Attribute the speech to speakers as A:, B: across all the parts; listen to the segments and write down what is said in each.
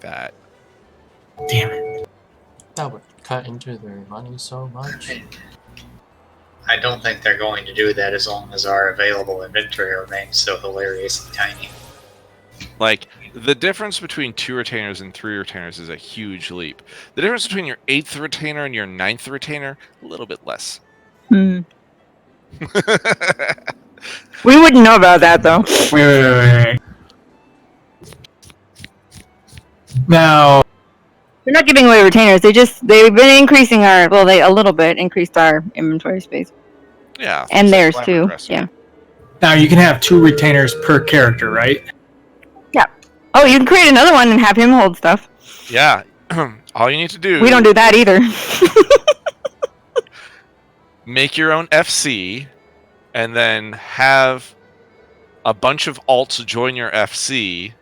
A: that.
B: Damn it.
C: That would cut into their money so much.
D: I don't think they're going to do that as long as our available inventory remains so hilariously tiny.
A: Like, the difference between 2 retainers and 3 retainers is a huge leap. The difference between your 8th retainer and your 9th retainer, a little bit less.
E: We wouldn't know about that, though.
B: Wait. Now,
E: They're not giving away retainers. They've been increasing our, they a little bit increased our inventory space.
A: Yeah.
E: And theirs, too. Yeah.
B: now you can have 2 retainers per character, right?
E: Yeah. Oh, you can create another one and have him hold stuff.
A: Yeah. All you need to do...
E: We don't do that either.
A: Make your own FC, and then have a bunch of alts join your FC,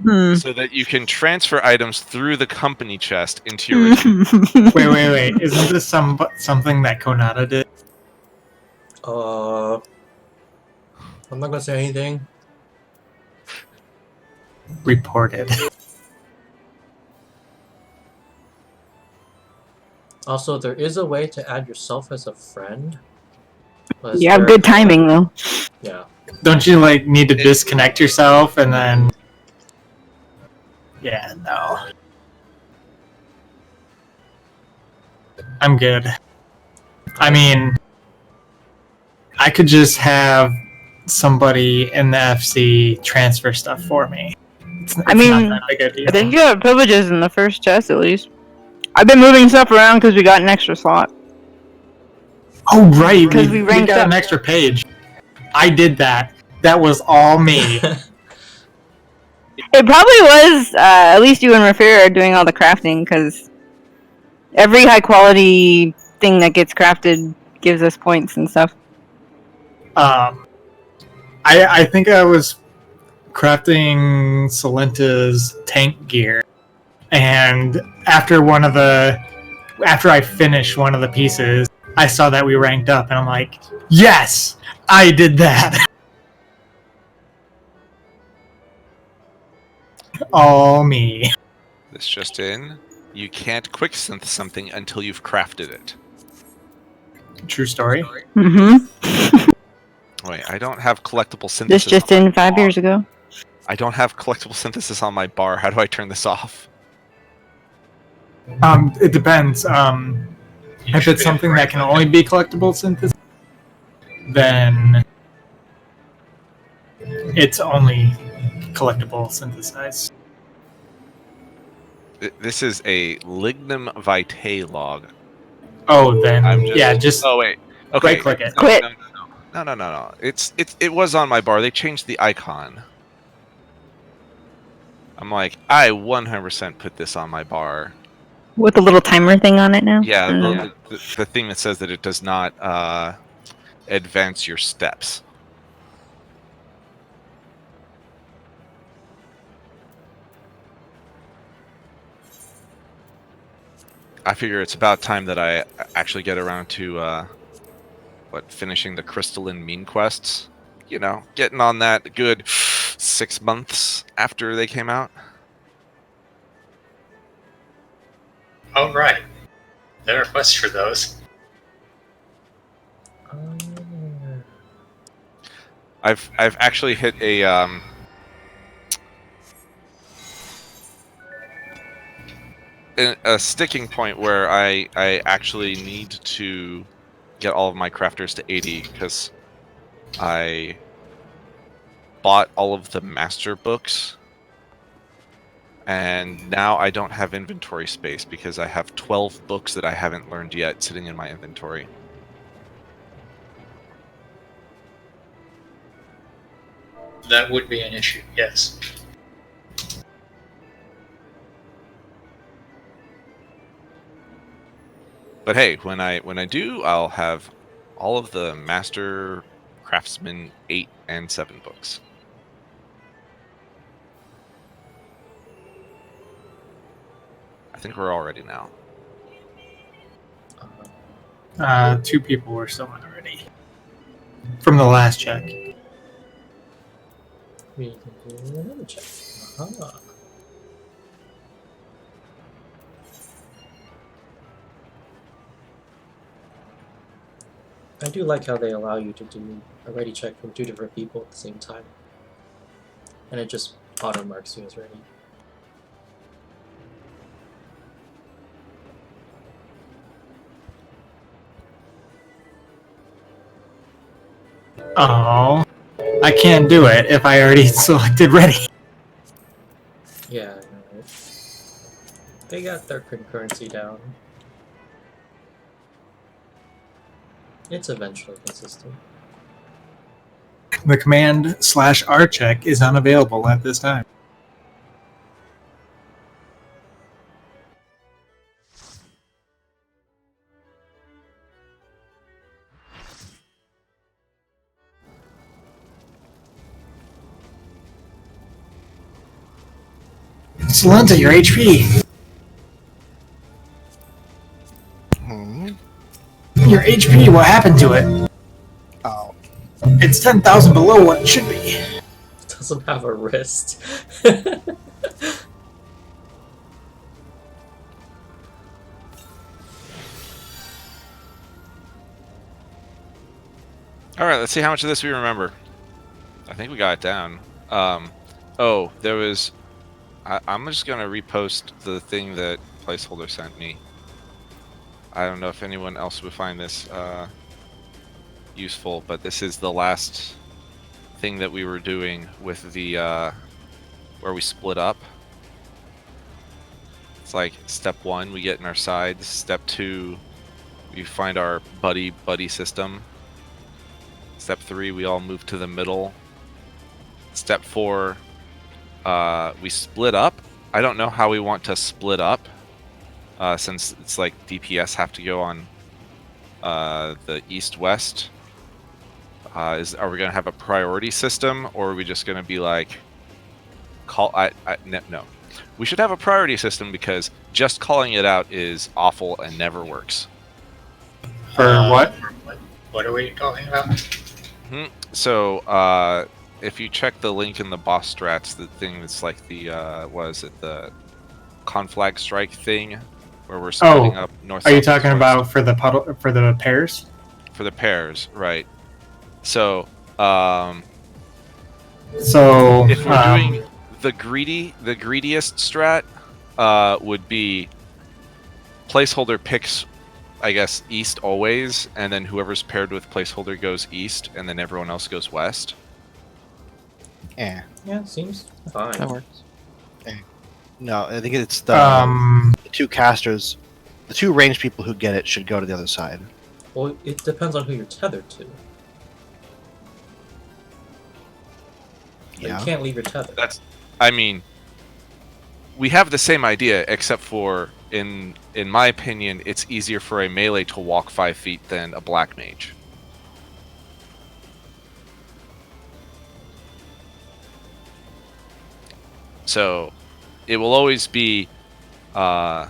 A: so that you can transfer items through the company chest into your retainer.
B: Wait. Isn't this something that Konata did?
C: I'm not gonna say anything.
B: Reported.
C: Also, there is a way to add yourself as a friend. But
E: You have good timing, though.
C: Yeah.
B: Don't you need to disconnect yourself and then? Yeah, no. I'm good. I mean, I could just have somebody in the FC transfer stuff for me. It's not that big a deal.
E: I think you have privileges in the first chest, at least. I've been moving stuff around because we got an extra slot.
B: Oh, right.
E: Because
B: we
E: ranked
B: got
E: up
B: an extra page. I did that. That was all me.
E: It probably was, at least you and Rafir are doing all the crafting, because every high-quality thing that gets crafted gives us points and stuff.
B: I think I was crafting Solenta's tank gear, and after I finished one of the pieces, I saw that we ranked up, and I'm like, yes, I did that. All me.
A: This just in. You can't quicksynth something until you've crafted it.
B: True story.
E: Mm-hmm.
A: Wait, I don't have collectible synthesis.
E: This just in 5 years ago.
A: I don't have collectible synthesis on my bar. How do I turn this off?
B: It depends. If it's something that can only be collectible synthesis, then it's only collectible synthesized.
A: This is a lignum vitae log.
B: Oh, then just
A: Oh wait. Okay.
B: right click it.
E: Quit.
A: No. It was on my bar. They changed the icon. I'm like, I 100% put this on my bar.
E: With the little timer thing on it now?
A: Yeah, the thing that says that it does not advance your steps. I figure it's about time that I actually get around to finishing the crystalline mean quests. You know, getting on that good 6 months after they came out.
D: Oh, right. There are quests for those.
A: I've actually hit a sticking point where I actually need to get all of my crafters to 80 because I bought all of the master books and now I don't have inventory space because I have 12 books that I haven't learned yet sitting in my inventory.
D: That would be an issue, yes.
A: But hey, when I do, I'll have all of the Master Craftsman 8 and 7 books. I think we're all ready now.
B: 2 people were still not ready. From the last check.
C: We can do another check. I do like how they allow you to do a ready check from 2 different people at the same time. And it just auto marks you as ready.
B: Oh, I can't do it if I already selected ready.
C: Yeah, I know, right? They got their concurrency down. It's eventually consistent.
B: The command/R check is unavailable at this time. Salenta, your HP. Your HP, what happened to it?
F: Oh.
B: It's 10,000 below what it should be.
C: It doesn't have a wrist.
A: Alright, let's see how much of this we remember. I think we got it down. Oh, there was... I'm just gonna repost the thing that Placeholder sent me. I don't know if anyone else would find this useful, but this is the last thing that we were doing with the where we split up. It's like step 1, we get in our sides. Step 2, we find our buddy system. Step 3, we all move to the middle. Step 4, we split up. I don't know how we want to split up, since it's like DPS have to go on the east-west. Are we gonna have a priority system, or are we just gonna be like no? We should have a priority system, because just calling it out is awful and never works.
B: For what?
D: What are we talking about?
A: So, if you check the link in the boss strats, the thing that's like the the conflag strike thing, where we're splitting up north.
B: Are you talking about for the pairs?
A: For the pairs, right? So, if we're doing the greediest strat, would be Placeholder picks, I guess, east always, and then whoever's paired with Placeholder goes east, and then everyone else goes west.
F: Yeah.
C: Yeah, it seems fine.
G: That works.
F: No, I think it's the 2 casters, the 2 ranged people who get it should go to the other side.
C: Well, it depends on who you're tethered to.
F: Yeah.
C: You can't leave your tether.
A: I mean, we have the same idea, except for, in my opinion, it's easier for a melee to walk 5 feet than a black mage. So, it will always be, yeah.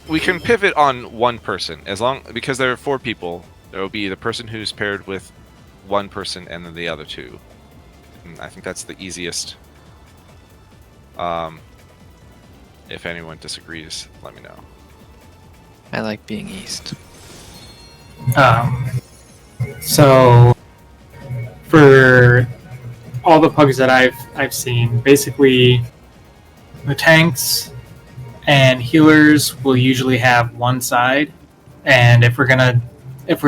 A: We can pivot on one person, because there are 4 people. There will be the person who's paired with one person and then the other 2. And I think that's the easiest. If anyone disagrees, let me know.
G: I like being east.
B: So for all the pugs that I've seen, basically the tanks and healers will usually have one side, and if we're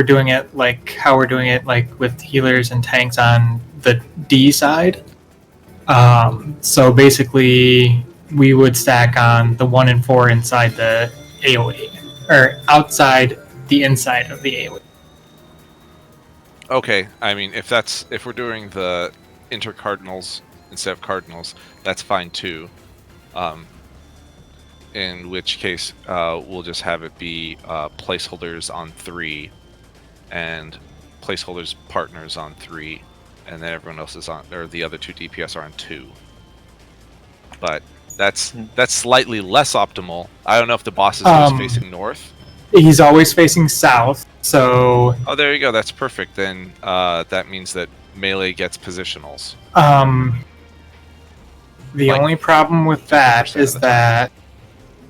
B: doing it like how we're doing it, like with healers and tanks on the D side, so basically we would stack on the 1 and 4 inside the AoE, or outside the inside of the AoE.
A: Okay, I mean, if we're doing the intercardinals instead of cardinals, that's fine too. In which case, we'll just have it be placeholders on 3, and placeholders partners on 3, and then everyone else is on, or the other 2 DPS are on 2. But that's slightly less optimal. I don't know if the boss is always facing north.
B: He's always facing south, so...
A: Oh, there you go. That's perfect. Then that means that melee gets positionals.
B: The only problem with that is that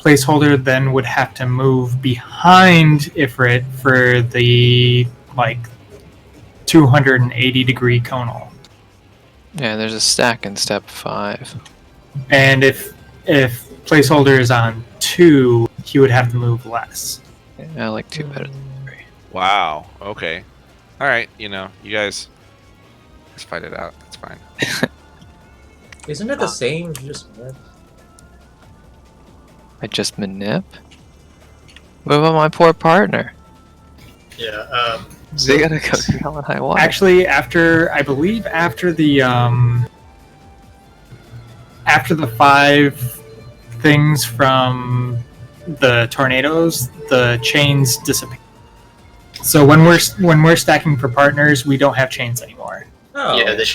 B: placeholder then would have to move behind Ifrit for the 280-degree conal.
G: Yeah, there's a stack in step 5.
B: And if placeholder is on 2, he would have to move less.
G: Yeah, I like 2 better than 3.
A: Wow. Okay. All right. You guys, let's fight it out. That's fine.
C: Isn't it the same? You just
G: I just manip? What about my poor partner?
D: Yeah.
G: They gotta go through hell and high water.
B: Actually, after the 5 things from the tornadoes, the chains disappear. So when we're stacking for partners, we don't have chains anymore.
C: Oh.
D: Yeah, the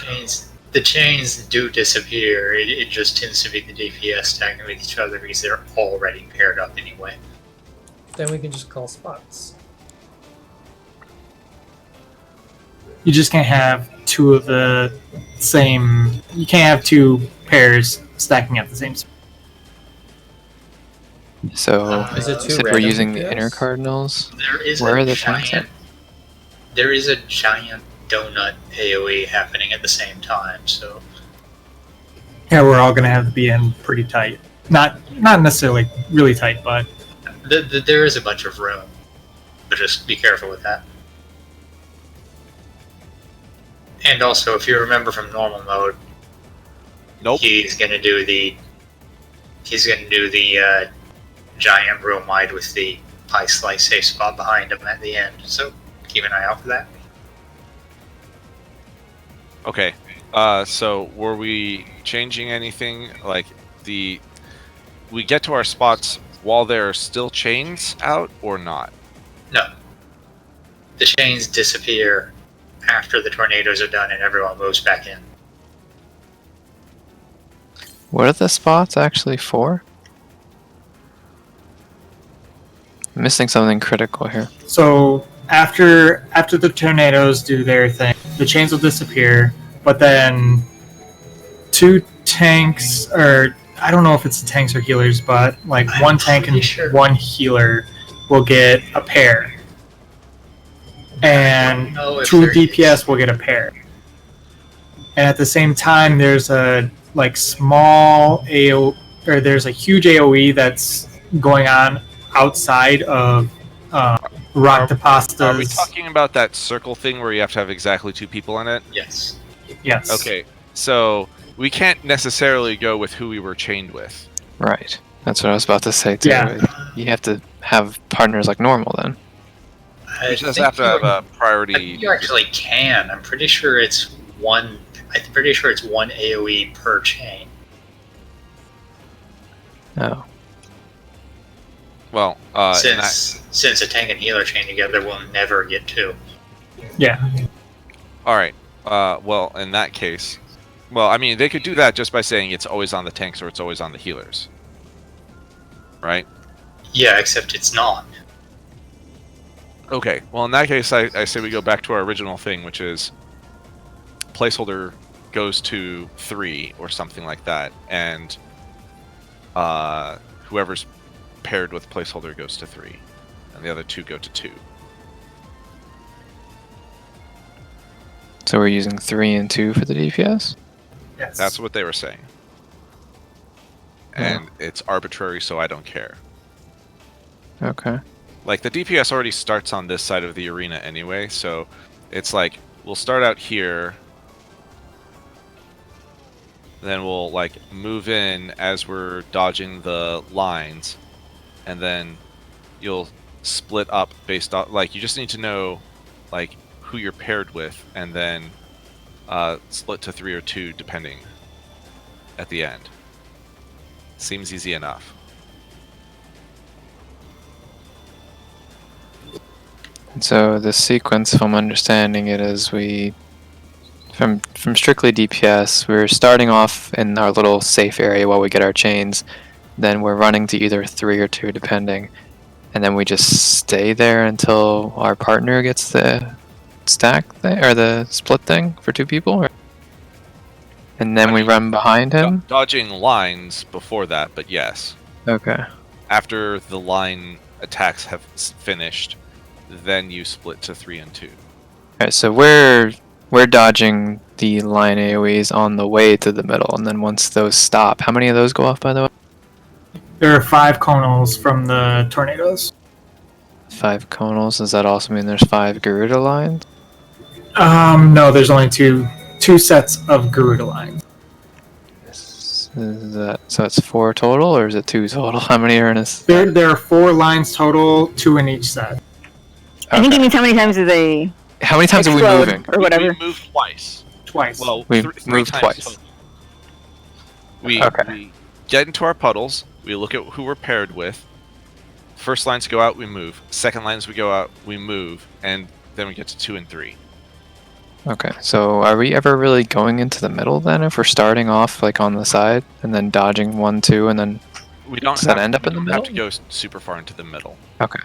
D: chains do disappear. It just tends to be the DPS stacking with each other because they're already paired up anyway.
C: Then we can just call spots.
B: You just can't have 2 of the same. You can't have 2 pairs stacking at the same spot.
G: So,
C: Is it 2
G: if we're
C: random
G: using the
C: DPS?
G: inner cardinals,
D: There is
G: where
D: a
G: are the tanks at?
D: giant. There is a giant donut AOE happening at the same time. So
B: Yeah, we're all gonna have to be in pretty tight. Not necessarily really tight, but
D: there is a bunch of room. But just be careful with that. And also, if you remember from normal mode,
A: Nope.
D: he's gonna do the giant room wide with the pie slice safe spot behind him at the end. So keep an eye out for that.
A: Okay. So were we changing anything? Like we get to our spots while there are still chains out or not?
D: No. The chains disappear after the tornadoes are done and everyone moves back in.
G: What are the spots actually for? I'm missing something critical here.
B: so after the tornadoes do their thing, the chains will disappear. But then 2 tanks, or I don't know if it's tanks or healers, but like
D: I'm
B: 1 tank and
D: pretty sure.
B: 1 healer will get a pair, and
D: know if
B: 2
D: there is.
B: DPS will get a pair. And at the same time, there's a small or there's a huge AOE that's going on outside of Rock to Pasta's.
A: Are we talking about that circle thing where you have to have exactly 2 people in it?
D: Yes.
B: Yes.
A: Okay. So we can't necessarily go with who we were chained with.
G: Right. That's what I was about to say too.
B: Yeah.
G: You have to have partners like normal then.
D: I
A: We just
D: think
A: have to have a
D: I
A: priority.
D: think you actually can. I'm pretty sure it's one. I'm pretty sure it's 1 AOE per chain.
G: Oh.
A: Well,
D: Since a tank and healer chain together will never get 2.
B: Yeah.
A: all right. Well, in that case, I mean, they could do that just by saying it's always on the tanks or it's always on the healers, right?
D: Yeah, except it's not.
A: Okay. Well, in that case, I say we go back to our original thing, which is placeholder goes to 3 or something like that, and whoever's paired with placeholder goes to 3, and the other 2 go to 2.
G: So we're using 3 and 2 for the DPS?
B: Yes.
A: That's what they were saying. And it's arbitrary, so I don't care.
G: Okay.
A: Like, the DPS already starts on this side of the arena anyway, so it's like, we'll start out here, then we'll, move in as we're dodging the lines, and then you'll split up based on, you just need to know, who you're paired with, and then split to 3 or 2, depending, at the end. Seems easy enough.
G: So the sequence, if I'm understanding it, is from strictly DPS, we're starting off in our little safe area while we get our chains, then we're running to either 3 or 2 depending, and then we just stay there until our partner gets the stack thing, or the split thing for 2 people, and then we run behind him.
A: Dodging lines before that, but yes.
G: Okay.
A: after the line attacks have finished, then you split to 3 and 2.
G: Alright, so we're dodging the line AoEs on the way to the middle, and then once those stop, how many of those go off, by the way?
B: There are 5 conals from the tornadoes.
G: 5 conals. Does that also mean there's 5 Garuda lines?
B: No, there's only two sets of Garuda lines.
G: So it's 4 total, or is it 2 total? How many are in this?
B: There are 4 lines total, 2 in each set.
E: I think it means how many times do they
G: How many times are we
E: explode
G: moving?
E: or whatever.
A: We moved twice.
B: Twice.
A: Well,
G: We
A: three
G: moved
A: times
G: twice.
A: total. We get into our puddles. We look at who we're paired with. First lines go out, we move. Second lines we go out, we move, and then we get to 2 and 3.
G: Okay, so are we ever really going into the middle then? If we're starting off like on the side and then dodging 1, 2, and then
A: We don't
G: Does that
A: have,
G: end up
A: we
G: in the
A: don't have
G: middle?
A: to go super far into the middle.
G: okay.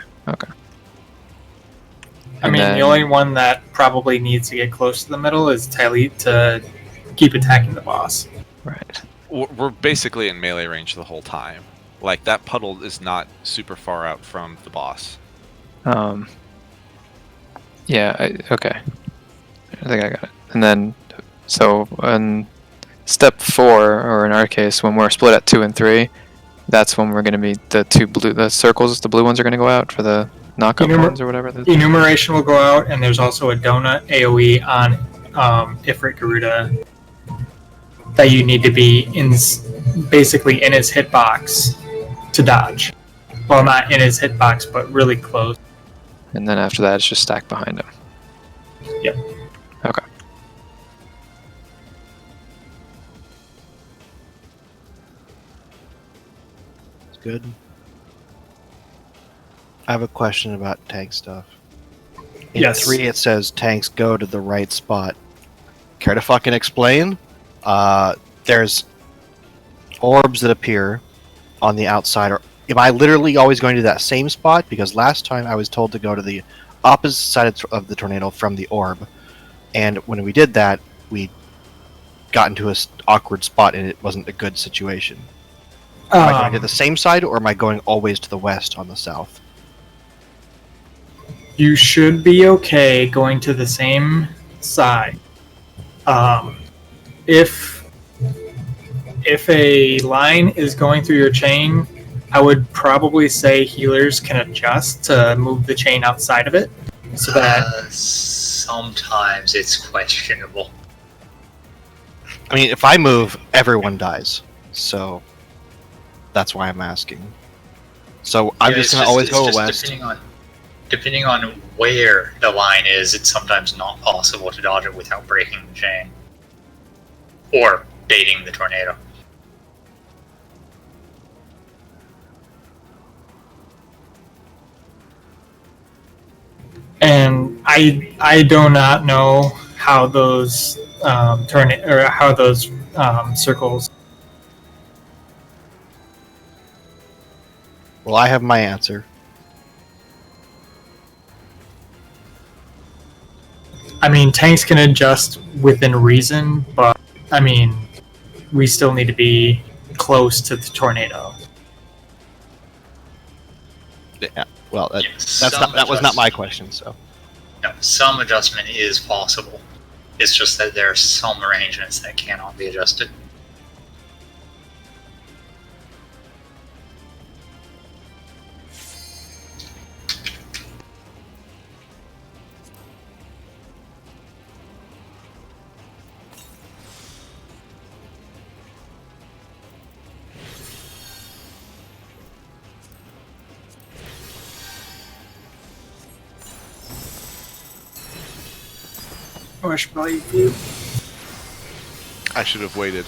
B: I mean, the only one that probably needs to get close to the middle is Tyleet to keep attacking the boss.
G: Right.
A: We're basically in melee range the whole time. Like, that puddle is not super far out from the boss.
G: Yeah. Okay. I think I got it. And then, so in step 4, or in our case, when we're split at 2 and 3, that's when we're going to be the circles, the blue ones are going to go out for the knockup ones or whatever.
B: Enumeration will go out, and there's also a donut AoE on Ifrit Garuda that you need to be basically in his hitbox to dodge. Well, not in his hitbox, but really close.
G: And then after that, it's just stacked behind him.
B: Yep.
G: Okay.
F: It's good. I have a question about tank stuff. In
B: Yes.
F: 3, it says tanks go to the right spot. Care to fucking explain? There's orbs that appear on the outside. Or am I literally always going to that same spot? Because last time I was told to go to the opposite side of the tornado from the orb, and when we did that, we got into an awkward spot, and it wasn't a good situation. Am I going to the same side, or am I going always to the west on the south?
B: You should be okay going to the same side. If a line is going through your chain, I would probably say healers can adjust to move the chain outside of it, so that
D: Sometimes it's questionable.
F: I mean, if I move, everyone dies. So that's why I'm asking. So I'm just going to always go west.
D: Depending on where the line is, it's sometimes not possible to dodge it without breaking the chain. Or baiting the tornado.
B: and I do not know how those circles.
F: Well, I have my answer.
B: I mean, tanks can adjust within reason, but I mean, we still need to be close to the tornado.
F: Yeah. Well, that was not my question. So.
D: No, some adjustment is possible. It's just that there are some arrangements that cannot be adjusted.
B: Oh, I should probably do.
A: I should have waited.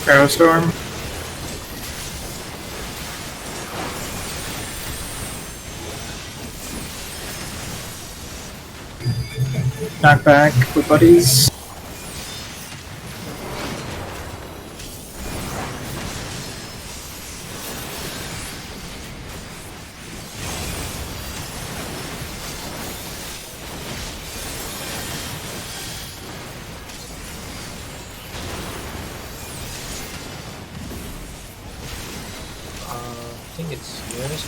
B: Arrow Storm. Knockback with buddies.
C: I think it's yours,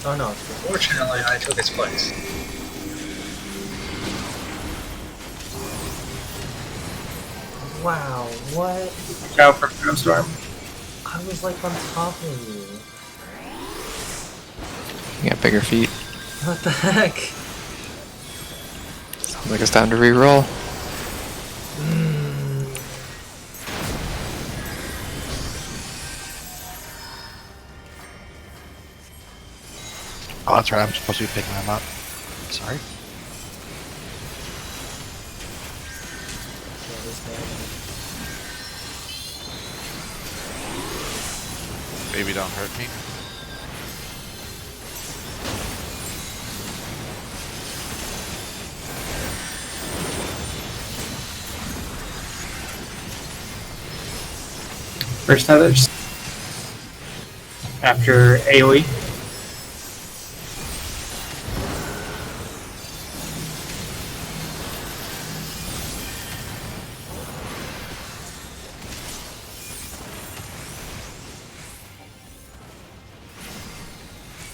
C: Oh no, it's yours.
D: Fortunately, I took its place.
C: Wow, what?
B: Watch out for Arrow Storm.
C: I was like on top of you.
G: You got bigger feet.
C: What the heck?
G: Sounds like it's time to re-roll.
F: Oh, that's right. I'm supposed to be picking them up. Sorry.
C: Yeah, this guy.
A: Baby, don't hurt me.
B: First others. After AoE.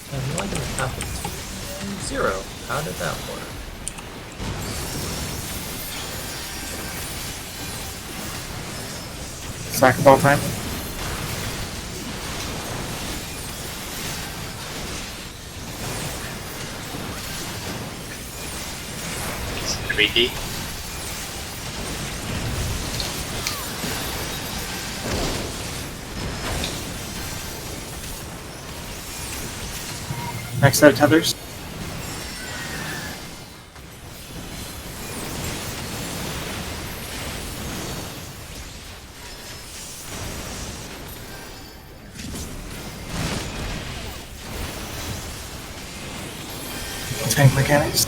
C: I have no idea what happened. 0. How did that work?
B: Sack of all time.
D: It's 3D.
B: Next set of tethers. Tank mechanics.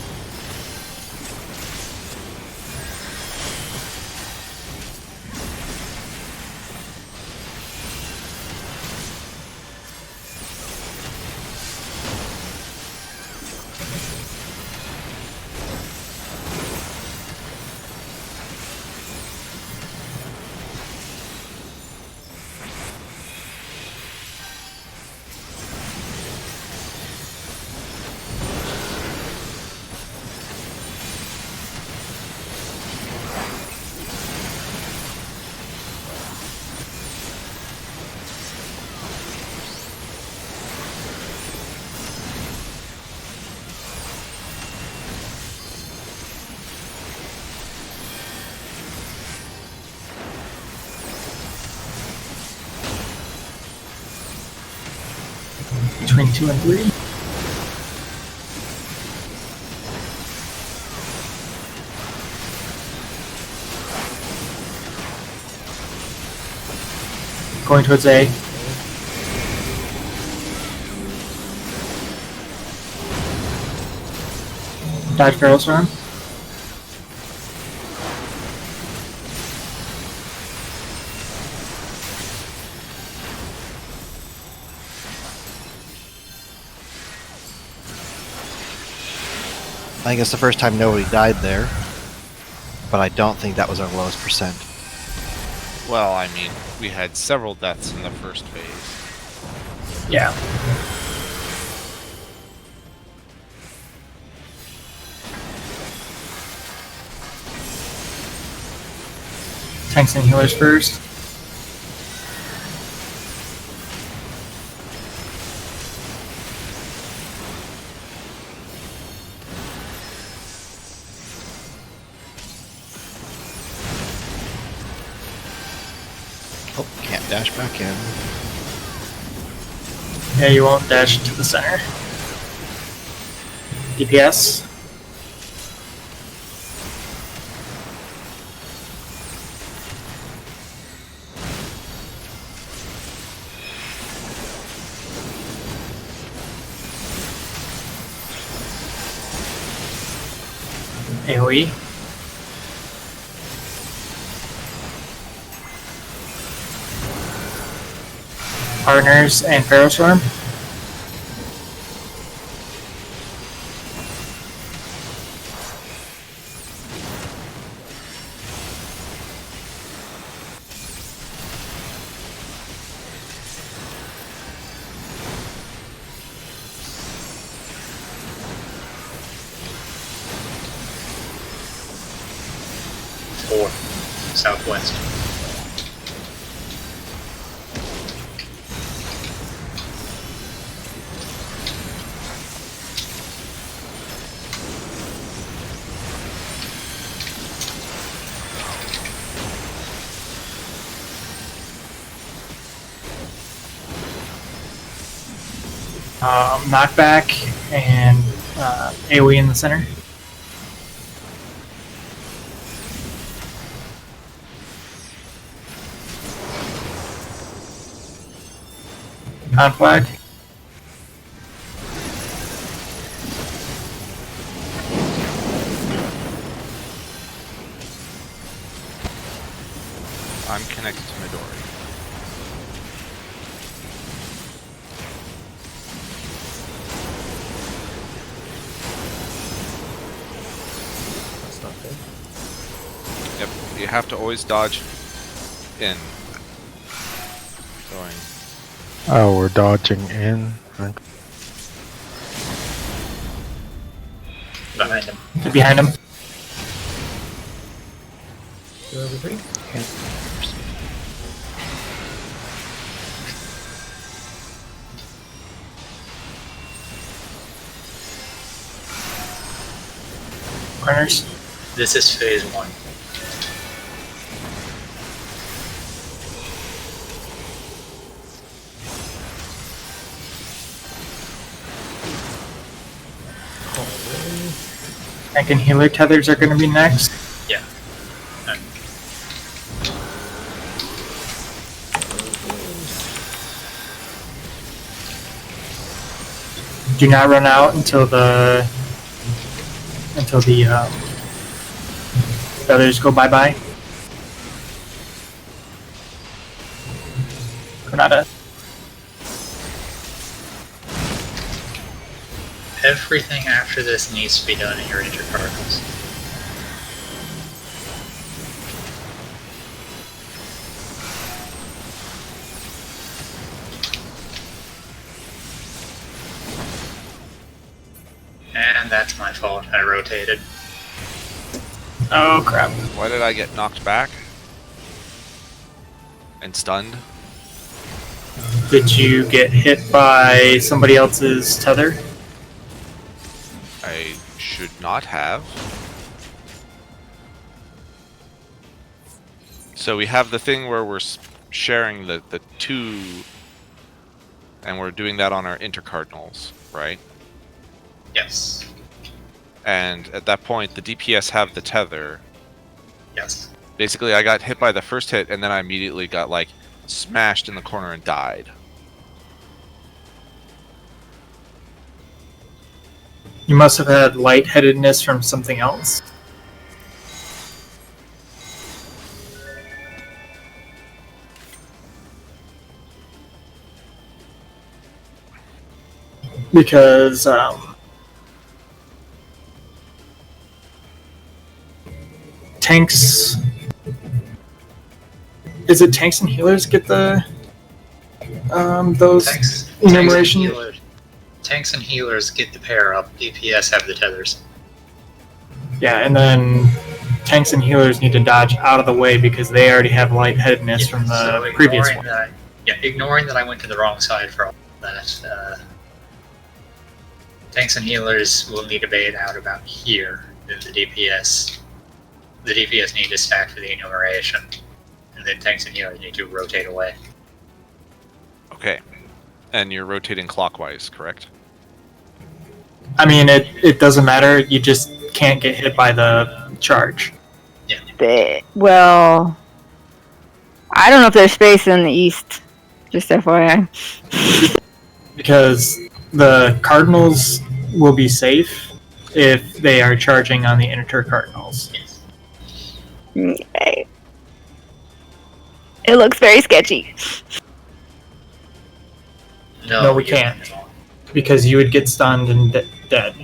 B: Between 2 and 3. Going towards A. Dodge barrel storm.
F: I think it's the first time nobody died there, but I don't think that was our lowest percent.
A: Well, I mean, we had several deaths in the first phase.
B: Yeah. Tanks and healers first.
F: Oh, can't dash back in.
B: Yeah, you won't dash to the center. DPS. AoE. Partners and Ferrostorm.
D: Four. Southwest.
B: Knockback and AoE in the center. Conflag.
A: I'm connected to Midori.
C: That's not good.
A: Yep, you have to always dodge in. Going.
H: Oh, we're dodging in.
D: Behind him.
B: Behind him.
C: 2 over 3.
B: Partners.
D: This is phase 1.
B: Tank and healer tethers are going to be next.
D: Yeah. And
B: Do not run out until the others go bye-bye. Granada.
D: everything after this needs to be done in your intercardinals. And that's my fault. I rotated.
B: Oh crap.
A: Why did I get knocked back? And stunned?
B: Did you get hit by somebody else's tether?
A: I should not have. So we have the thing where we're sharing the two, and we're doing that on our intercardinals, right?
D: Yes.
A: And at that point, the DPS have the tether.
D: Yes.
A: Basically, I got hit by the first hit, and then I immediately got, like, smashed in the corner and died.
B: You must have had lightheadedness from something else. Because tanks, is it tanks and healers get the those enumeration?
D: Tanks and healers get the pair up. DPS have the tethers.
B: Yeah, and then tanks and healers need to dodge out of the way because they already have lightheadedness from the previous one.
D: Ignoring that I went to the wrong side for all that. Tanks and healers will need to bait out about here. Then the DPS need to stack for the enumeration, and then tanks and healers need to rotate away.
A: Okay. And you're rotating clockwise, correct?
B: I mean, it doesn't matter. You just can't get hit by the charge.
E: Well, I don't know if there's space in the east. Just FYI.
B: Because the Cardinals will be safe, if they are charging on the intercardinals.
D: Yes.
E: Okay. It looks very sketchy.
B: No, we
D: you
B: can't. Because you would get stunned and dead.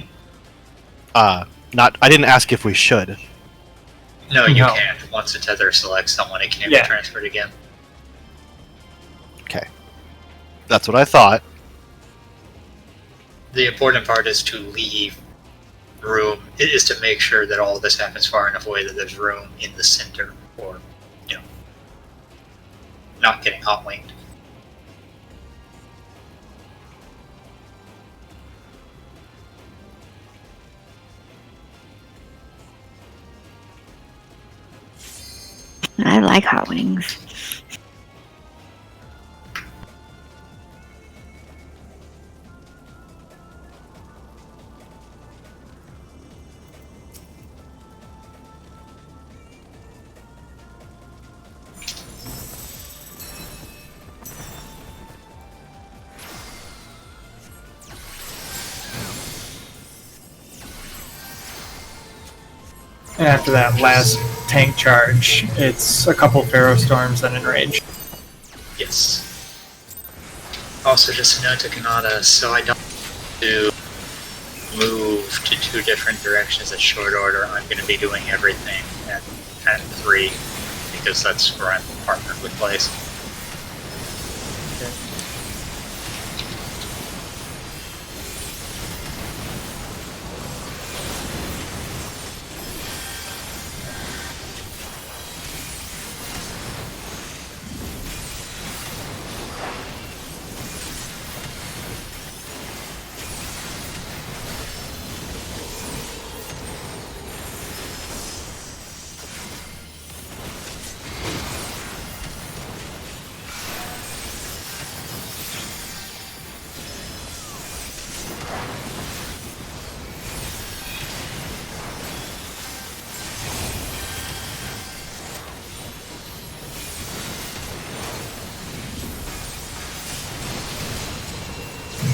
F: Not. I didn't ask if we should.
D: No, you
B: No.
D: can't. Once a tether selects someone, it can't
B: Yeah.
D: be transferred again.
F: Okay. That's what I thought.
D: The important part is to leave room. It is to make sure that all of this happens far enough away that there's room in the center, or not getting hot winged.
E: I like hot wings.
B: And after that last tank charge, it's a couple Pharaoh Storms and Enrage.
D: Yes. Also, just a note to Kanata, so I don't do move to 2 different directions at short order. I'm going to be doing everything at 3, because that's where I'm partnered with Blaze.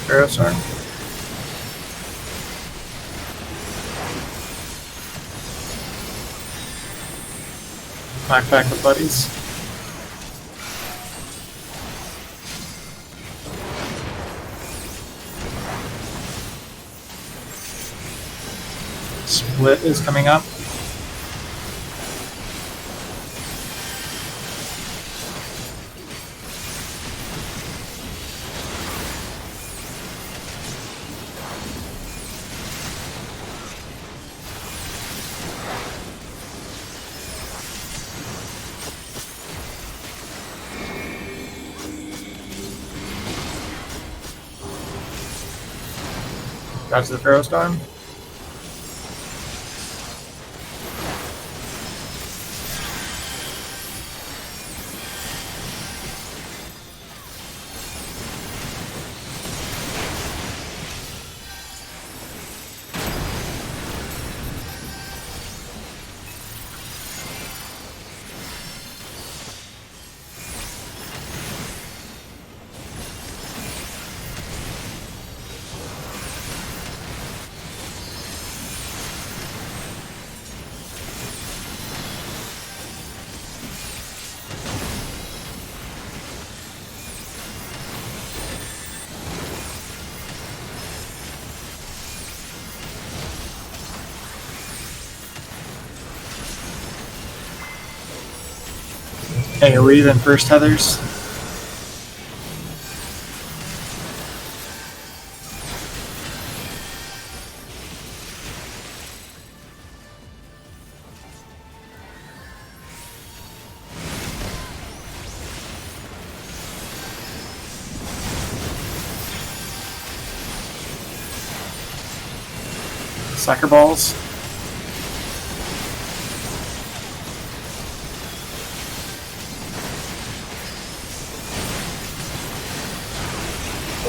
B: Pharaoh Storm. Knockback with buddies. Split is coming up. Dodge the Pharaoh Storm. Hey, are we even first tethers? Soccer balls.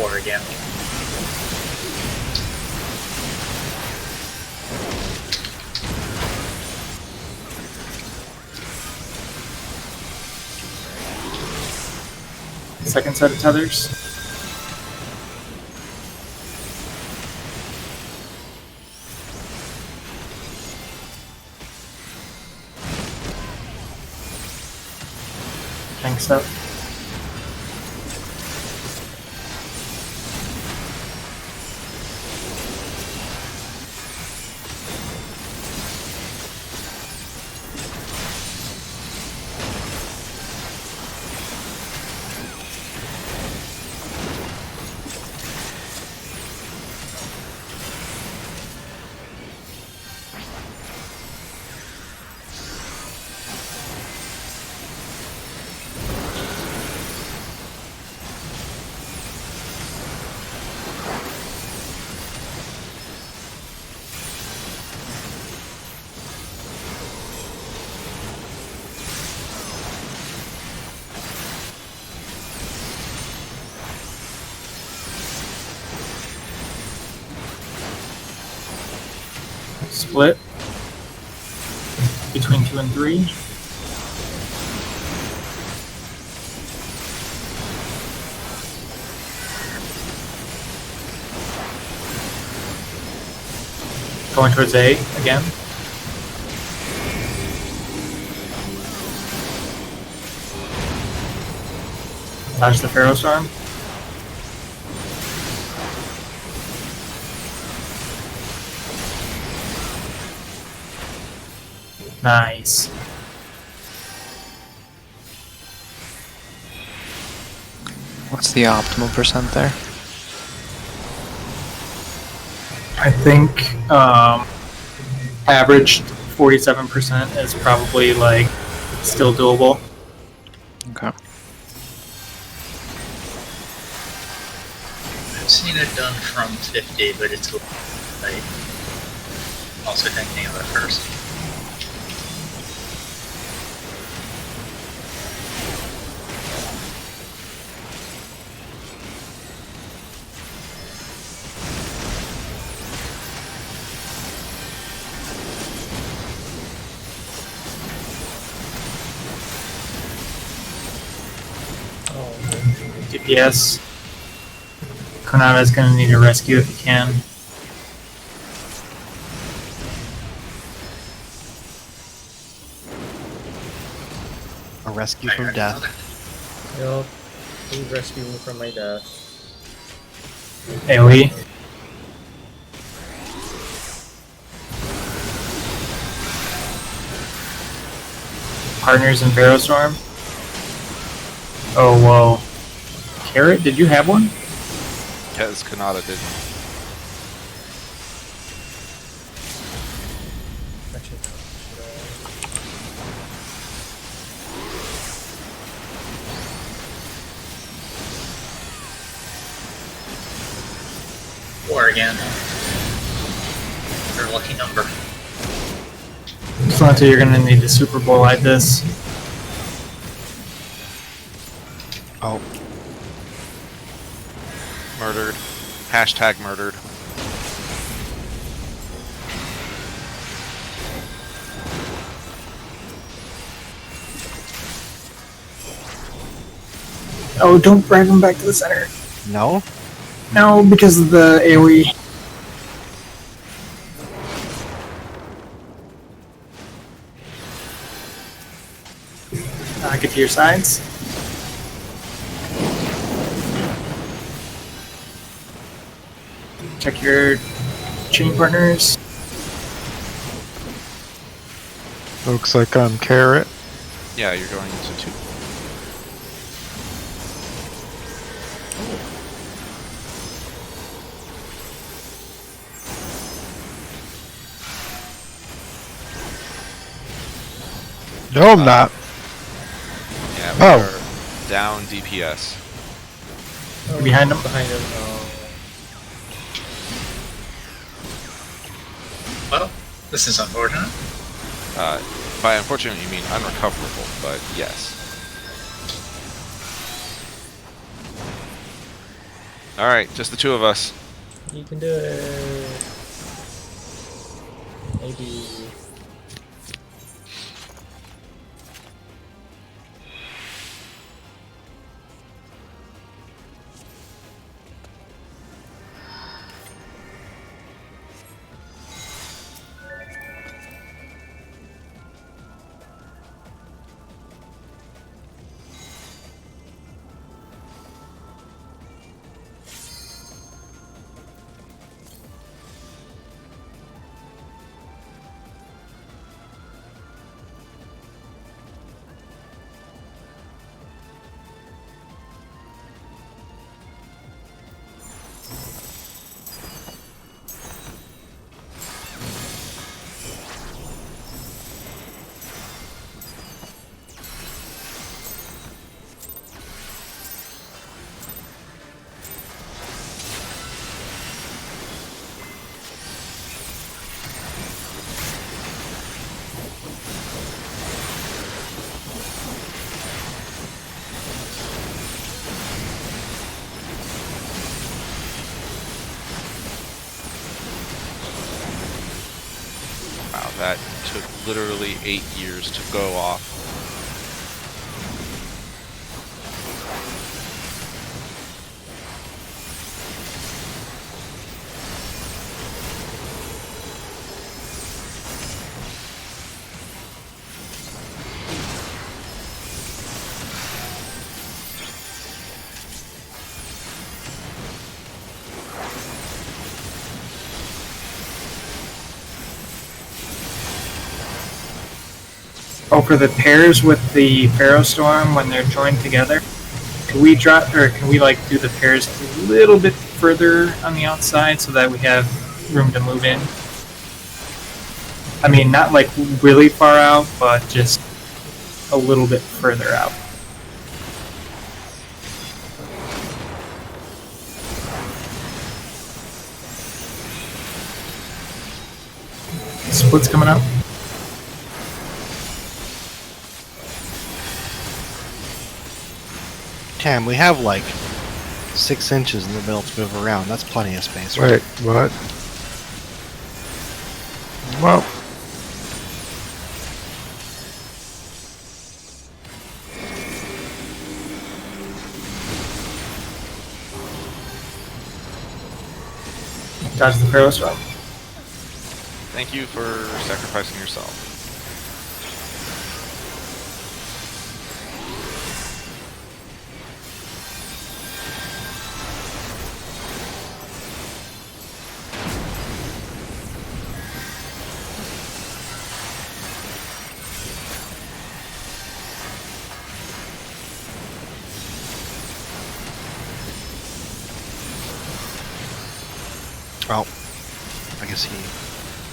D: Or again.
B: Second set of tethers. think so. Split between 2 and 3. Going towards A again. Dodge the Pharaoh Storm. Nice.
G: What's the optimal percent there?
B: I think averaged 47% is probably like still doable.
G: Okay.
D: I've seen it done from 50, but it's like also thinking of it first.
B: DPS. Konada's gonna need a rescue if he can.
F: A rescue from death.
C: Yup. Please rescue me from my death.
B: AoE. Partners in Pharaoh Storm. Oh, whoa. Carrot, did you have one?
A: Because Kanata didn't.
C: Actually, no.
D: Or again. Your lucky number.
B: Solanta, you're gonna need to Super Bowl like this.
F: Oh,
A: Murdered. Hashtag murdered.
B: Oh, don't drive him back to the center.
F: no?
B: No, because of the AoE. Get to your sides. Check your chain partners.
H: Looks like I'm carrot.
A: Yeah, you're going into 2.
H: No, I'm not.
A: Yeah,
H: Oh.
A: we're down DPS.
C: Oh,
B: Behind him?
C: Behind him.
D: Well, this is unfortunate.
A: By unfortunate, you mean unrecoverable, but yes. Alright, just the 2 of us.
C: You can do it. Maybe.
A: that took literally 8 years to go off.
B: Oh, for the pairs with the Pharaoh Storm when they're joined together, can we drop or can we like do the pairs a little bit further on the outside so that we have room to move in? I mean, not like really far out, but just a little bit further out. Split's coming up.
F: Tam, we have like 6 inches in the middle to move around. That's plenty of space, right?
H: Wait, what? Well,
B: Dodge the Pharaoh Storm.
A: Thank you for sacrificing yourself.
F: Well, I guess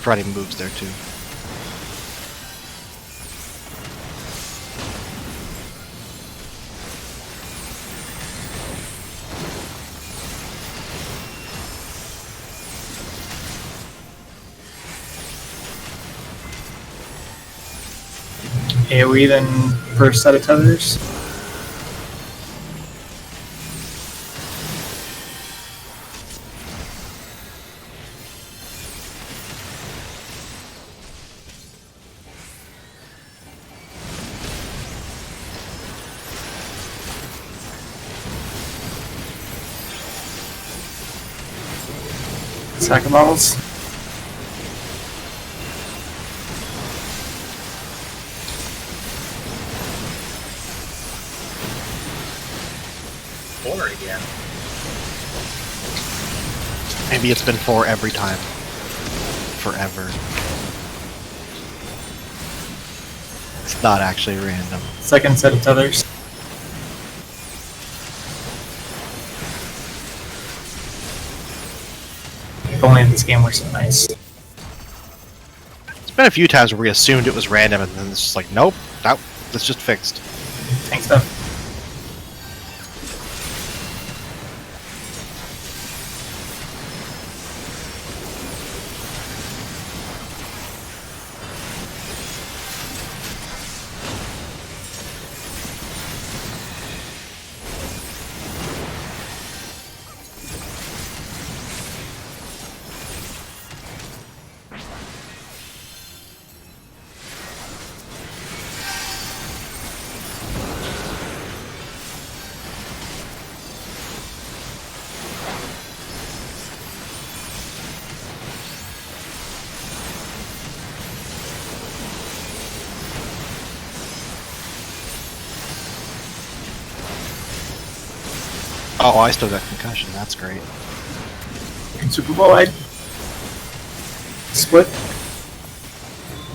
F: Friday moves there too.
B: AoE then first set of tethers. Sack of bottles.
D: Four again.
F: Maybe it's been 4 every time. Forever. It's not actually random.
B: Second set of tethers. If only in this game were so nice.
F: It's been a few times where we assumed it was random and then it's just like, nope, it's just fixed.
B: Thanks, though.
F: Oh, I still got concussion. That's great.
B: Super Bowl wide. Split.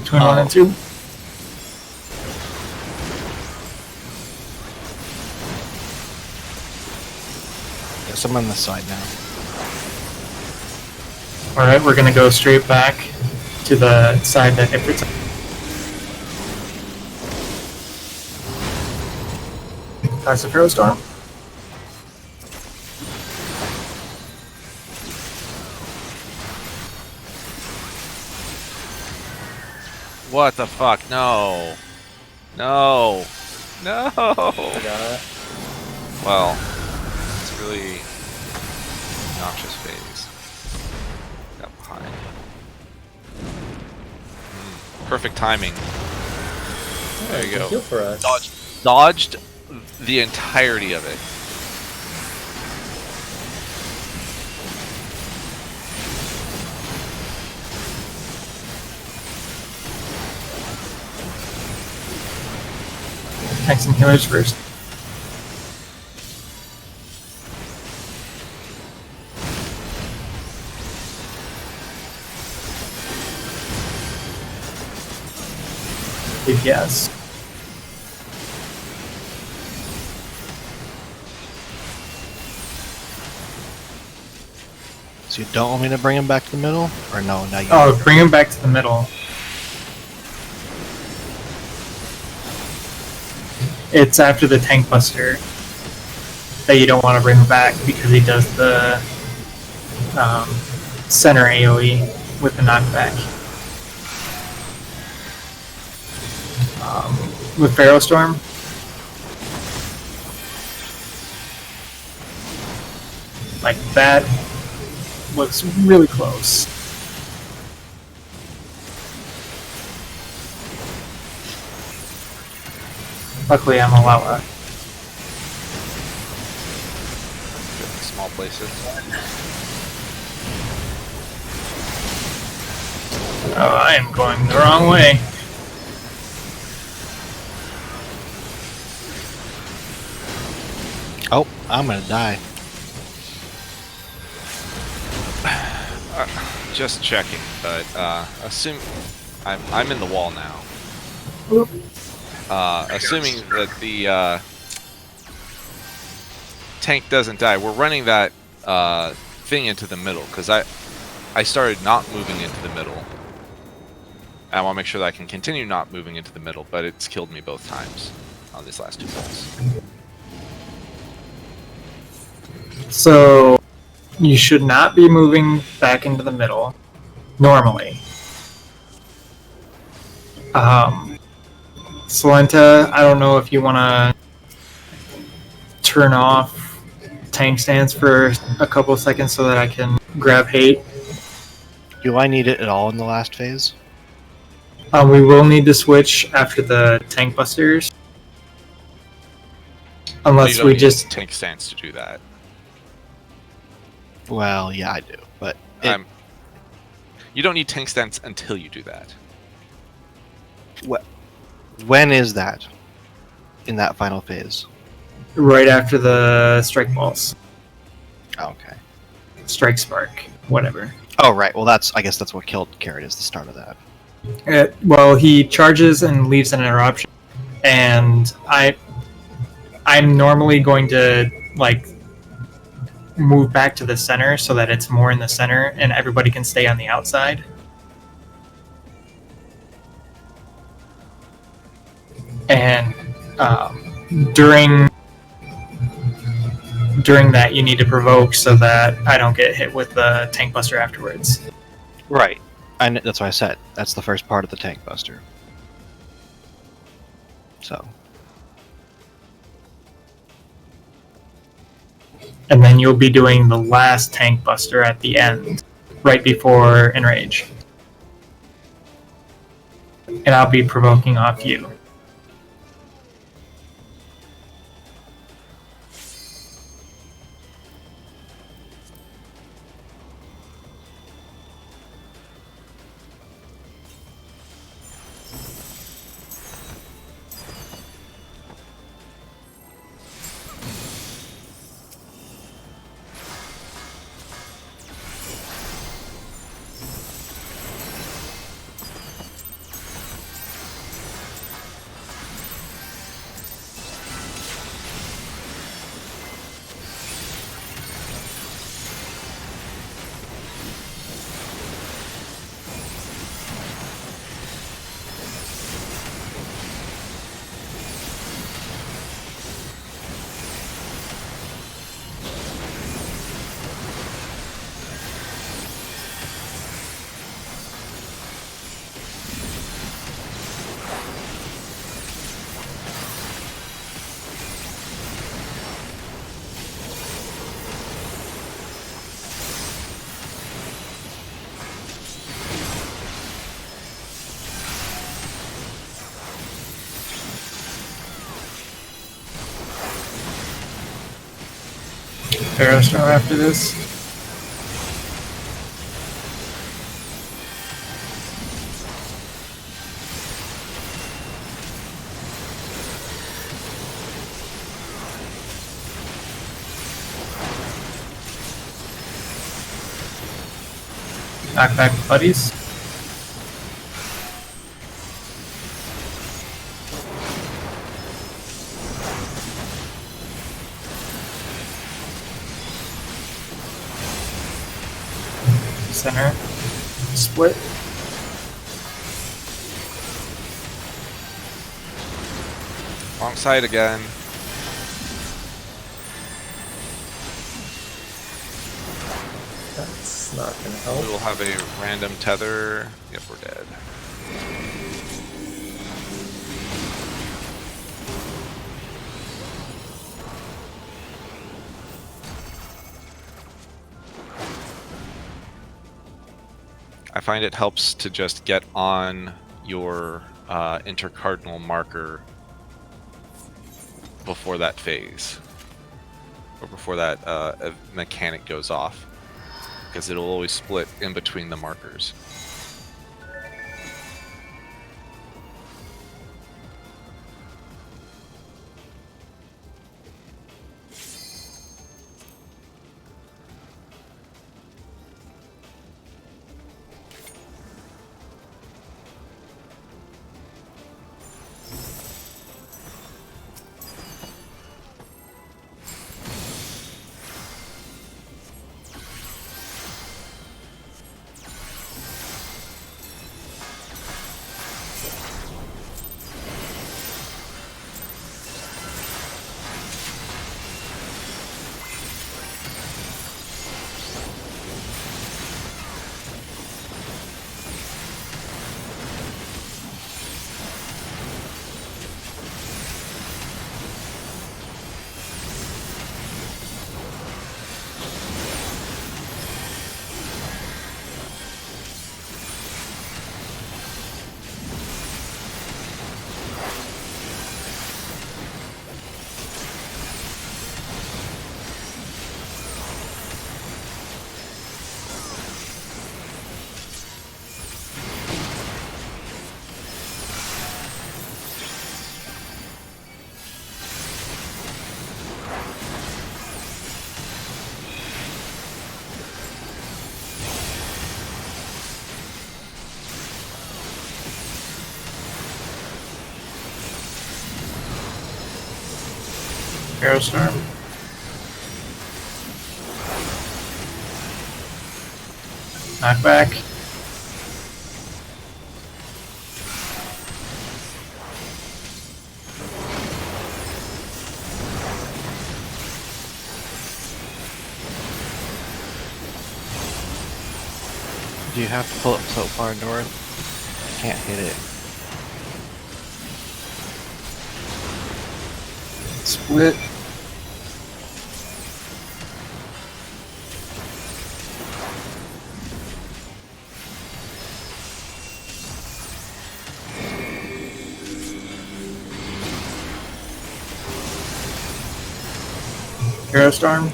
B: Between 1 and 2.
F: Yes, I'm on this side now.
B: Alright, we're gonna go straight back to the side that hit protect. That's the Pharaoh Storm.
A: What the fuck? No. No. No.
C: I got it.
A: Well, it's really obnoxious phase. Got behind. perfect timing. There you go.
C: Heal for us.
A: Dodged the entirety of it.
B: Tanks and healers first. Yes.
F: So you don't want me to bring him back to the middle, or no? Now you.
B: Oh, bring him back to the middle. It's after the tank buster that you don't want to bring him back because he does the center AoE with the knockback. With Pharaoh Storm. Like that looks really close. Luckily I'm a Loa.
A: Small places.
B: Oh, I am going the wrong way.
F: Oh, I'm gonna die.
A: Just checking, but assume I'm in the wall now. Assuming that the tank doesn't die, we're running that thing into the middle because I started not moving into the middle. I want to make sure that I can continue not moving into the middle, but it's killed me both times on these last two balls.
B: So you should not be moving back into the middle normally. Solenta, I don't know if you want to turn off tank stance for a couple of seconds so that I can grab hate.
F: Do I need it at all in the last phase?
B: We will need to switch after the tank busters. Unless
A: You don't
B: we
A: need
B: just...
A: tank stance to do that.
F: Well, yeah, I do, but
A: You don't need tank stance until you do that.
F: when is that? In that final phase?
B: Right after the strike balls.
F: Oh, okay.
B: Strike spark. Whatever.
F: Oh, right. Well, I guess that's what killed Carrot, is the start of that.
B: Well, he charges and leaves an interruption, and I'm normally going to like move back to the center so that it's more in the center and everybody can stay on the outside. And during that, you need to provoke so that I don't get hit with the tank buster afterwards.
F: Right. And that's what I said. That's the first part of the tank buster. So.
B: And then you'll be doing the last tank buster at the end, right before Enrage. And I'll be provoking off you. Aerostar after this. Knockback buddies. Center. Split.
A: Wrong side again.
C: That's not gonna
A: We
C: help.
A: will have a random tether. Yep, we're dead. I find it helps to just get on your intercardinal marker before that phase, or before that mechanic goes off, because it'll always split in between the markers.
B: Aerostorm. Knockback.
F: Do you have to pull up so far north? Can't hit it.
B: Split. Aerostorm.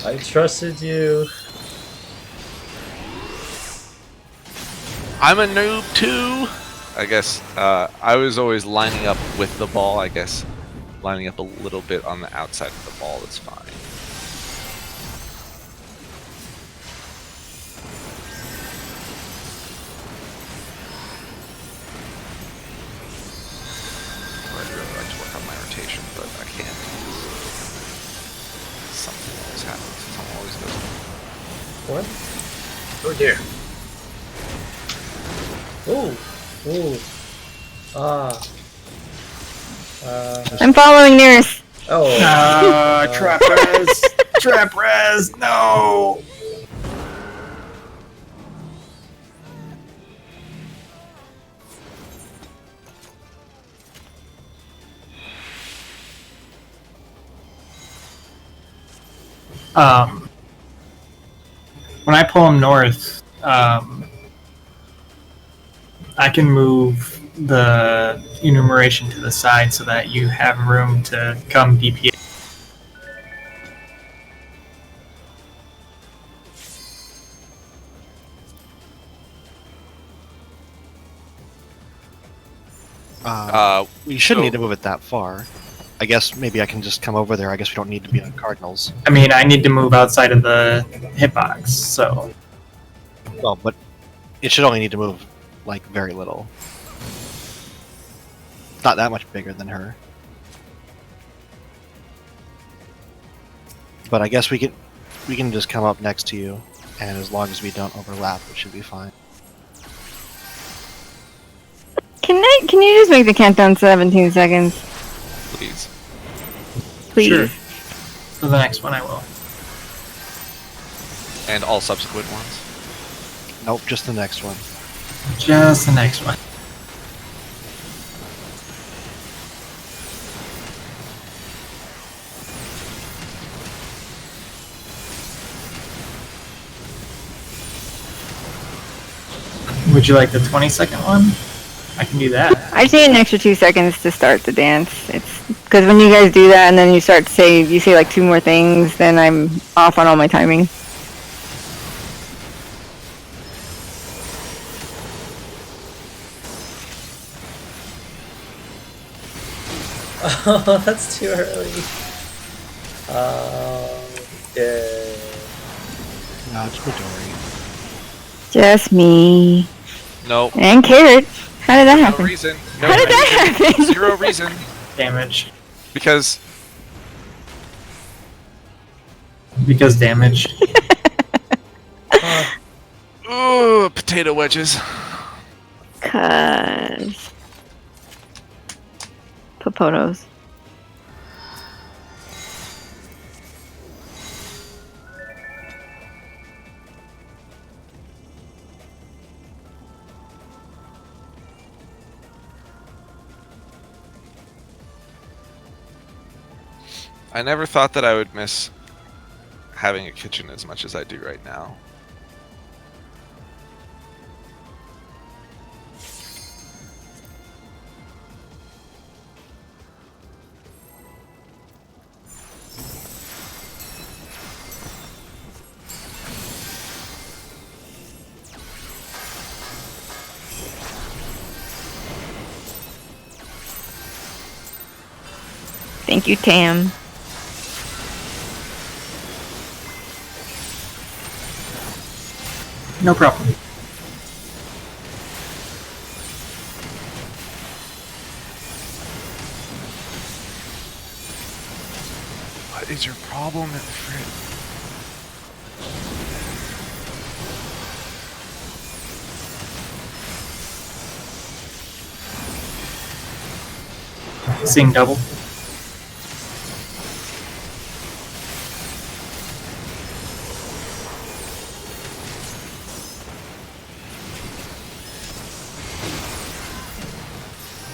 C: I trusted you.
A: I'm a noob too. I guess I was always lining up with the ball. I guess lining up a little bit on the outside of the ball is fine. I'd really like to work on my rotation, but I can't. Something always happens. Something always goes wrong.
C: What?
D: Oh dear.
C: Ooh. Ooh. Ah.
E: I'm following Nurse.
C: Oh.
B: Trap res. Trap res. No. When I pull him north, I can move the enumeration to the side so that you have room to come DPS.
F: We shouldn't need to move it that far. I guess maybe I can just come over there. I guess we don't need to be on Cardinals.
B: I mean, I need to move outside of the hitbox, so
F: Well, but it should only need to move, like, very little. It's not that much bigger than her. But I guess we can just come up next to you, and as long as we don't overlap, it should be fine.
E: Can you just make the countdown 17 seconds?
A: Please.
E: Please.
B: sure. For the next one, I will.
A: And all subsequent ones.
F: Nope, just the next one.
B: Just the next one. Would you like the 20-second one? I can do that.
E: I just need an extra 2 seconds to start the dance. It's because when you guys do that and then you start to say like 2 more things, then I'm off on all my timing.
C: Oh, that's too early. Yeah.
F: No, it's Midori.
E: Just me
A: No.
E: and Carrot. How did that
A: No
E: happen?
A: reason. No
E: How did that
A: reason.
E: happen?
A: 0 reason.
B: Damage.
A: Because
B: Damage.
A: ooh, potato wedges.
E: Cause Popotos.
A: I never thought that I would miss having a kitchen as much as I do right now.
E: Thank you, Tam.
B: No problem.
A: What is your problem, Fred?
B: Seeing double.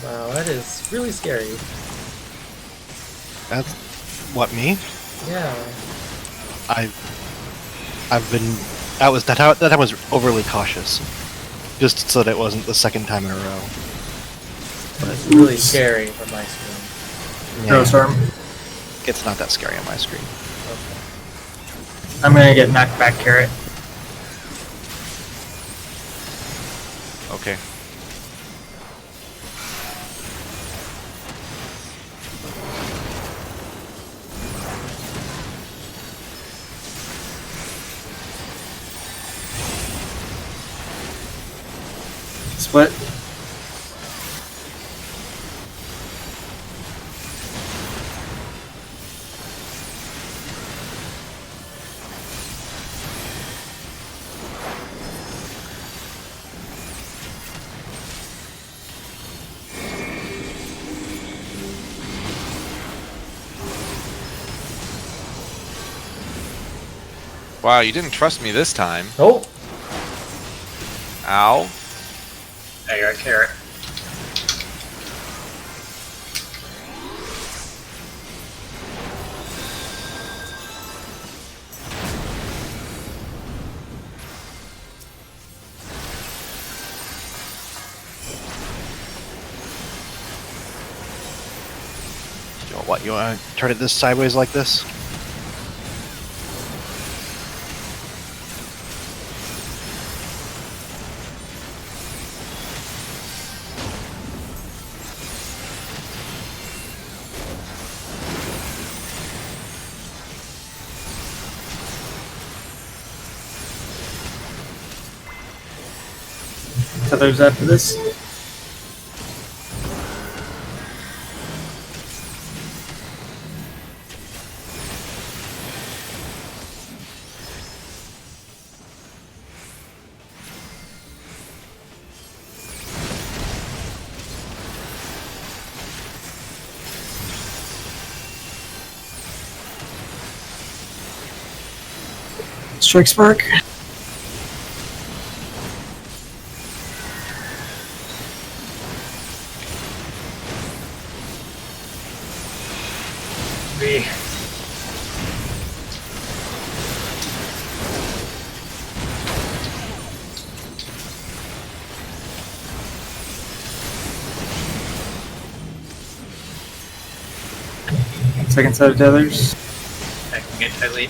C: Wow, that is really scary.
F: That's what, me?
C: Yeah.
F: I've been that time was overly cautious, just so that it wasn't the second time in a row.
C: But it's really scary from my screen.
B: Throw storm.
F: It's not that scary on my screen.
B: I'm gonna get knocked back, Carrot.
A: Okay.
B: Split.
A: Wow, you didn't trust me this time.
C: Oh!
A: Ow.
D: I got carrot.
F: what, you want to turn it this sideways like this?
B: Tethers after this. Strike Spark.
D: We.
B: Second set of tethers.
D: I can get tightly.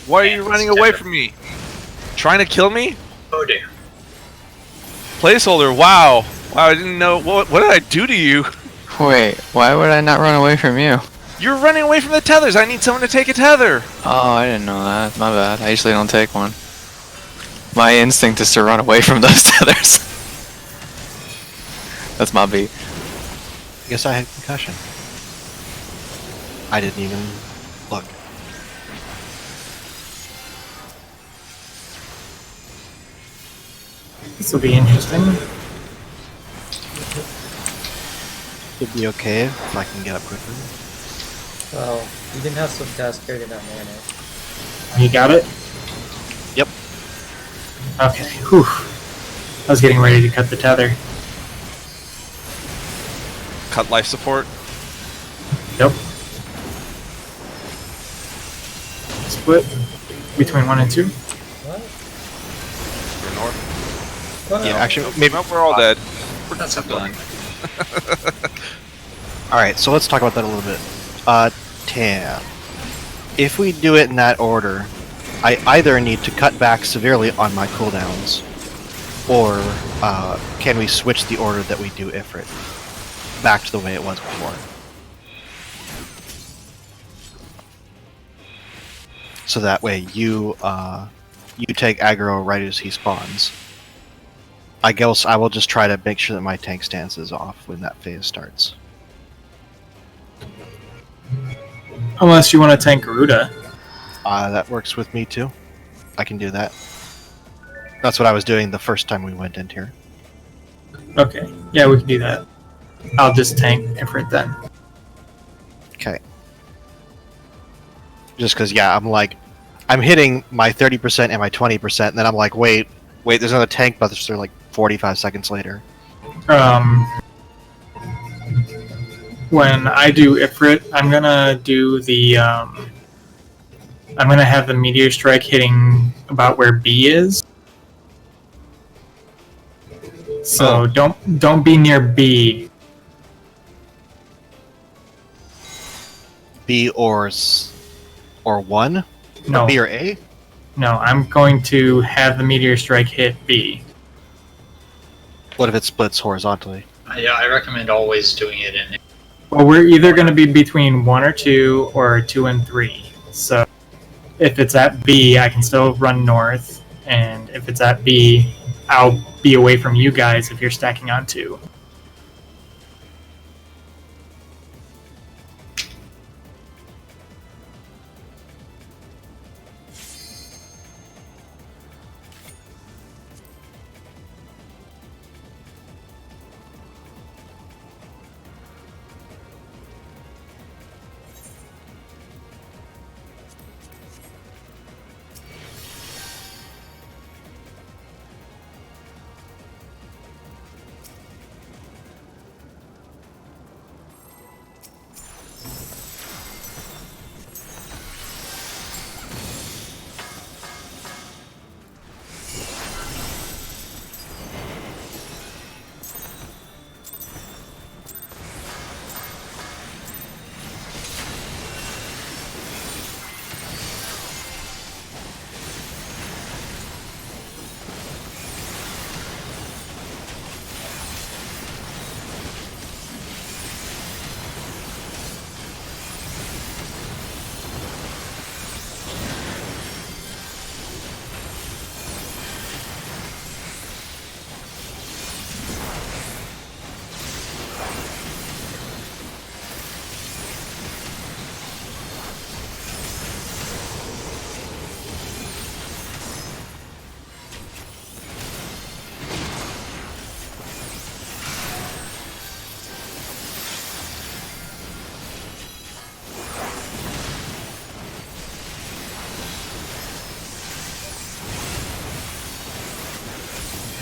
A: Why are you running away from me? Trying to kill me?
D: Oh dear.
A: Placeholder, wow. Wow, I didn't know. What did I do to you?
G: Wait, why would I not run away from you?
A: You're running away from the tethers. I need someone to take a tether.
G: Oh, I didn't know that. My bad. I usually don't take one. My instinct is to run away from those tethers. That's my beat.
F: I guess I had concussion. I didn't even look.
B: This will be interesting.
F: It'd be okay if I can get up quickly.
C: Well, you didn't have some task carried down mana.
B: You got it?
F: Yep.
B: Okay. Whew. I was getting ready to cut the tether.
A: Cut life support.
B: Yep. Split between 1 and 2.
C: What?
A: For north.
C: Well,
F: Yeah, actually, maybe.
A: Nope, we're all dead.
D: That's a done.
F: Alright, so let's talk about that a little bit. Tam. If we do it in that order, I either need to cut back severely on my cooldowns, or can we switch the order that we do Ifrit back to the way it was before? So that way you take aggro right as he spawns. I guess I will just try to make sure that my tank stance is off when that phase starts.
B: Unless you want to tank Garuda.
F: That works with me too. I can do that. That's what I was doing the first time we went in here.
B: Okay. Yeah, we can do that. I'll just tank Ifrit then.
F: Okay. Just because, yeah, I'm hitting my 30% and my 20%, and then I'm like, wait, there's another tank, but they're like 45 seconds later.
B: When I do Ifrit, I'm gonna do the I'm gonna have the meteor strike hitting about where B is. So don't be near B.
F: B or 1?
B: No.
F: Or B or A?
B: No, I'm going to have the meteor strike hit B.
F: What if it splits horizontally?
D: Yeah, I recommend always doing it in.
B: Well, we're either going to be between 1 or 2 or 2 and 3. So if it's at B, I can still run north, and if it's at B, I'll be away from you guys if you're stacking on 2.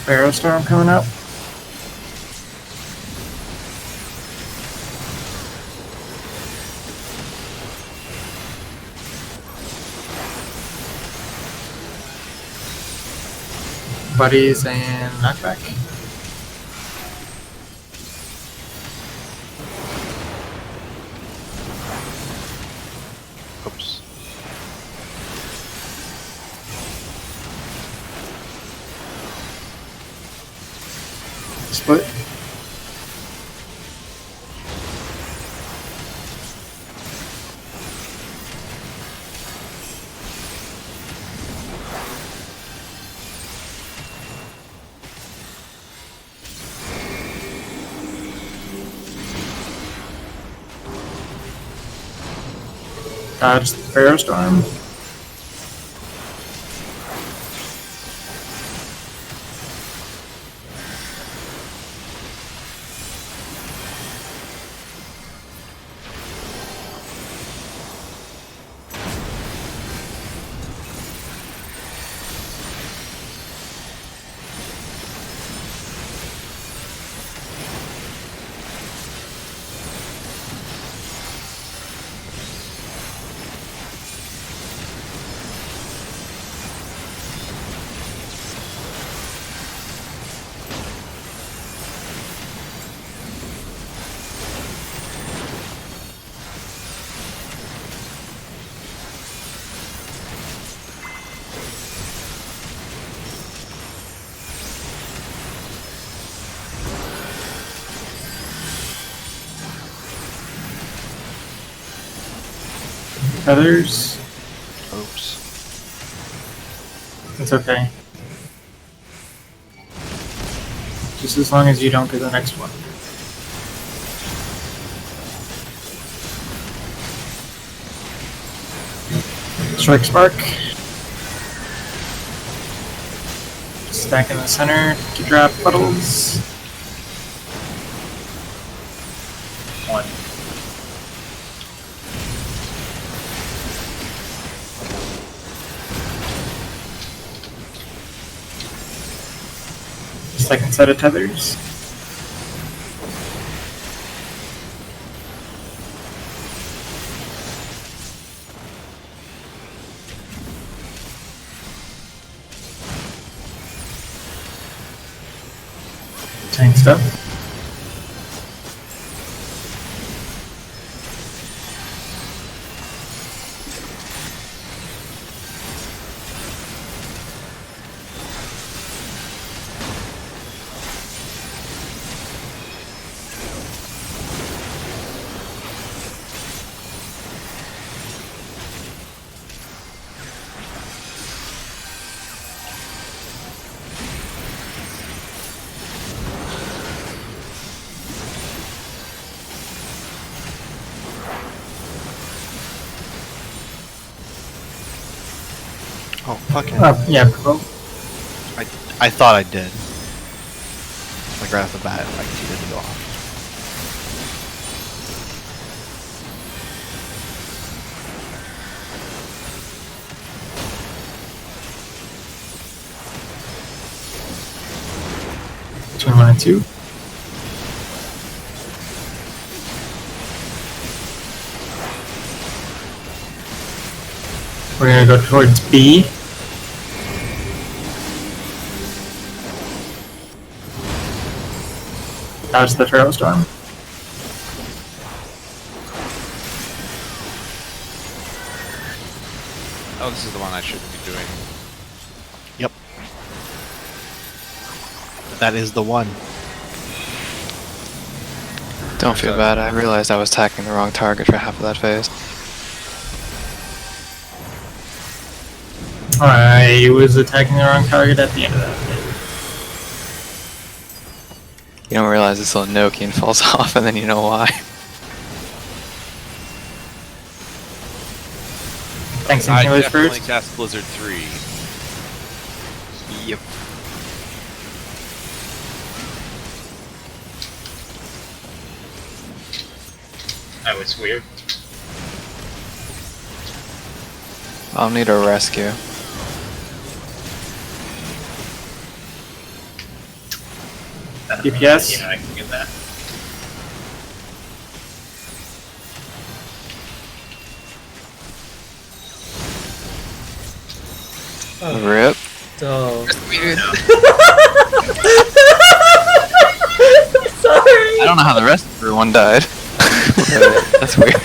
B: Barrow Storm coming up. Buddies and knockback.
F: Oops.
B: Split. Dodge the Barrow Storm. Feathers.
F: Oops.
B: It's okay. Just as long as you don't do the next one. Strike Spark. Stack in the center to drop puddles.
D: 1.
B: Second set of tethers. Tank stuff.
F: Oh, fucking.
B: Yeah, provoke.
F: I thought I did. Like right off the bat, like he didn't go off.
B: Between 1 and 2. We're gonna go towards B. Dodge the Pharaoh Storm.
A: Oh, this is the one I should be doing.
F: Yep. That is the one.
G: Don't feel bad. I realized I was attacking the wrong target for half of that phase.
B: I was attacking the wrong target at the end of that phase.
G: You don't realize it's a Noki and falls off, and then you know why.
B: Thanks,
A: I
B: Inhalers
A: definitely
B: first.
A: cast Blizzard 3.
G: Yep.
D: That was weird.
G: I'll need a rescue.
B: DPS?
D: Yeah, I can get that.
G: Rip.
C: Oh.
G: I don't know how the rest of everyone died. That's weird.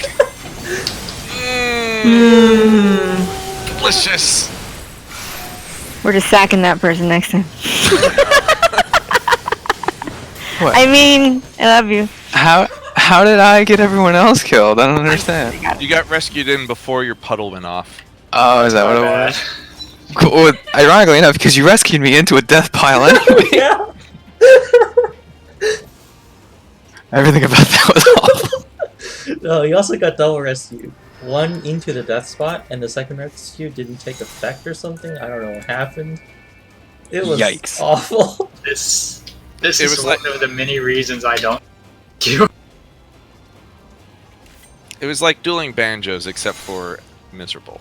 A: Delicious.
E: We're just sacking that person next time.
G: What?
E: I mean, I love you.
G: How did I get everyone else killed? I don't understand.
A: You got rescued in before your puddle went off.
G: Oh, is that what it was? Cool. Well, ironically enough, because you rescued me into a death pile anyway.
C: Yeah.
G: Everything about that was awful.
C: No, you also got double rescue. One into the death spot, and the second rescue didn't take effect or something. I don't know what happened. It was
G: Yikes.
C: awful.
D: This
A: It
D: is
A: was
D: one
A: like-
D: of the many reasons I don't you.
A: It was like dueling banjos, except for miserable.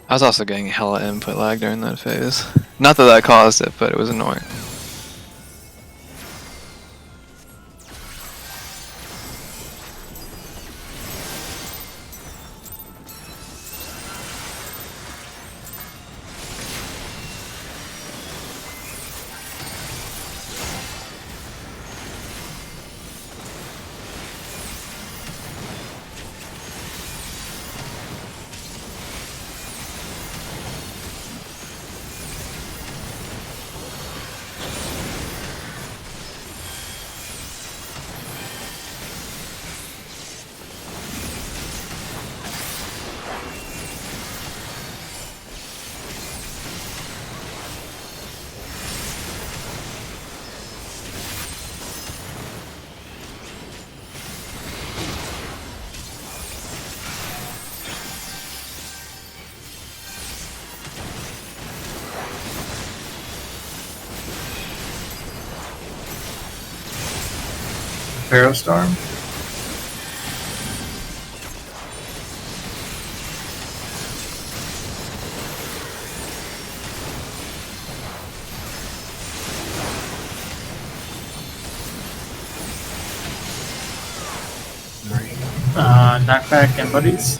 G: I was also getting hella input lag during that phase. Not that that caused it, but it was annoying.
B: Pharaoh Storm. Knockback and buddies.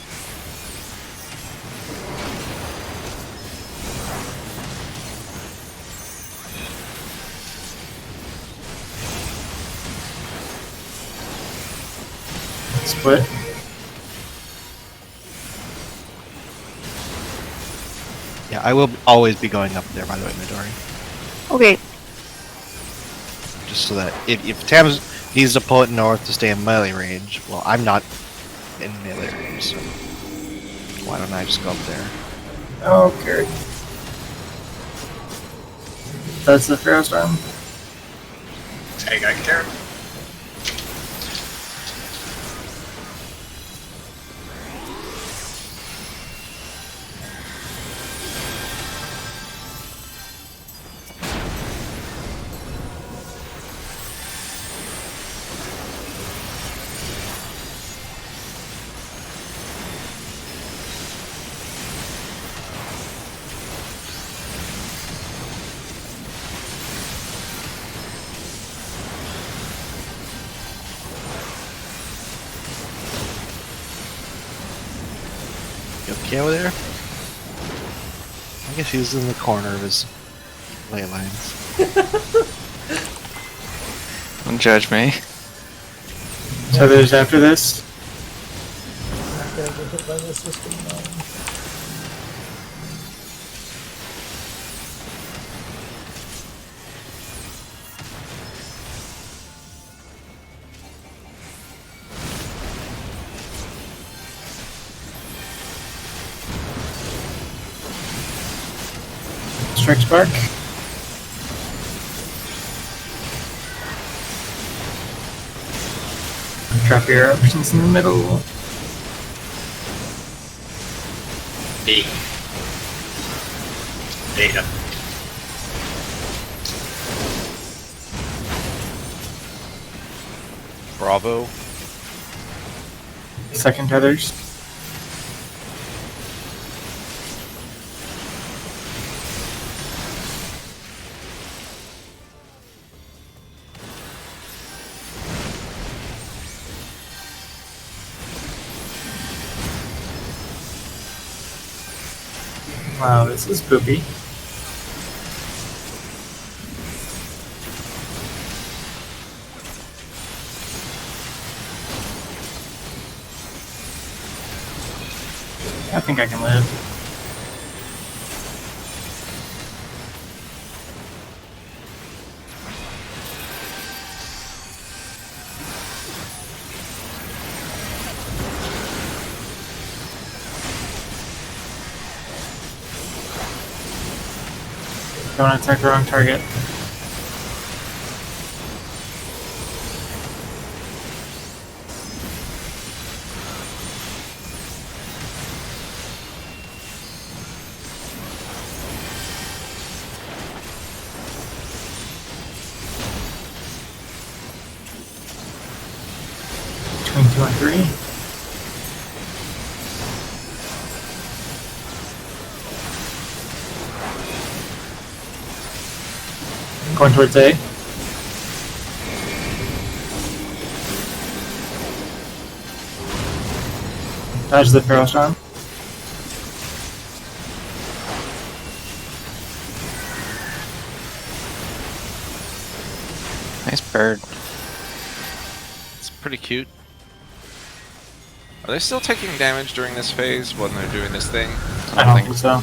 B: Split.
F: Yeah, I will always be going up there, by the way, Midori.
E: Okay.
F: Just so that if Tams needs to pull it north to stay in melee range, well, I'm not in melee range, so why don't I just go up there?
B: Okay. That's the Pharaoh Storm.
D: Hey, I care.
F: You okay over there? I guess he was in the corner of his ley lines.
G: Don't judge me.
B: So there's after this.
C: I'm gonna get hit by the system now.
B: Strike Spark. Drop your options in the middle.
D: B. Data.
A: Bravo.
B: Second tethers. Wow, this is poopy. I think I can live. Don't attack the wrong target. Between 2 and 3. Going towards A. Dodge the Feral Storm.
G: Nice bird.
A: It's pretty cute. Are they still taking damage during this phase when they're doing this thing?
B: I don't think so.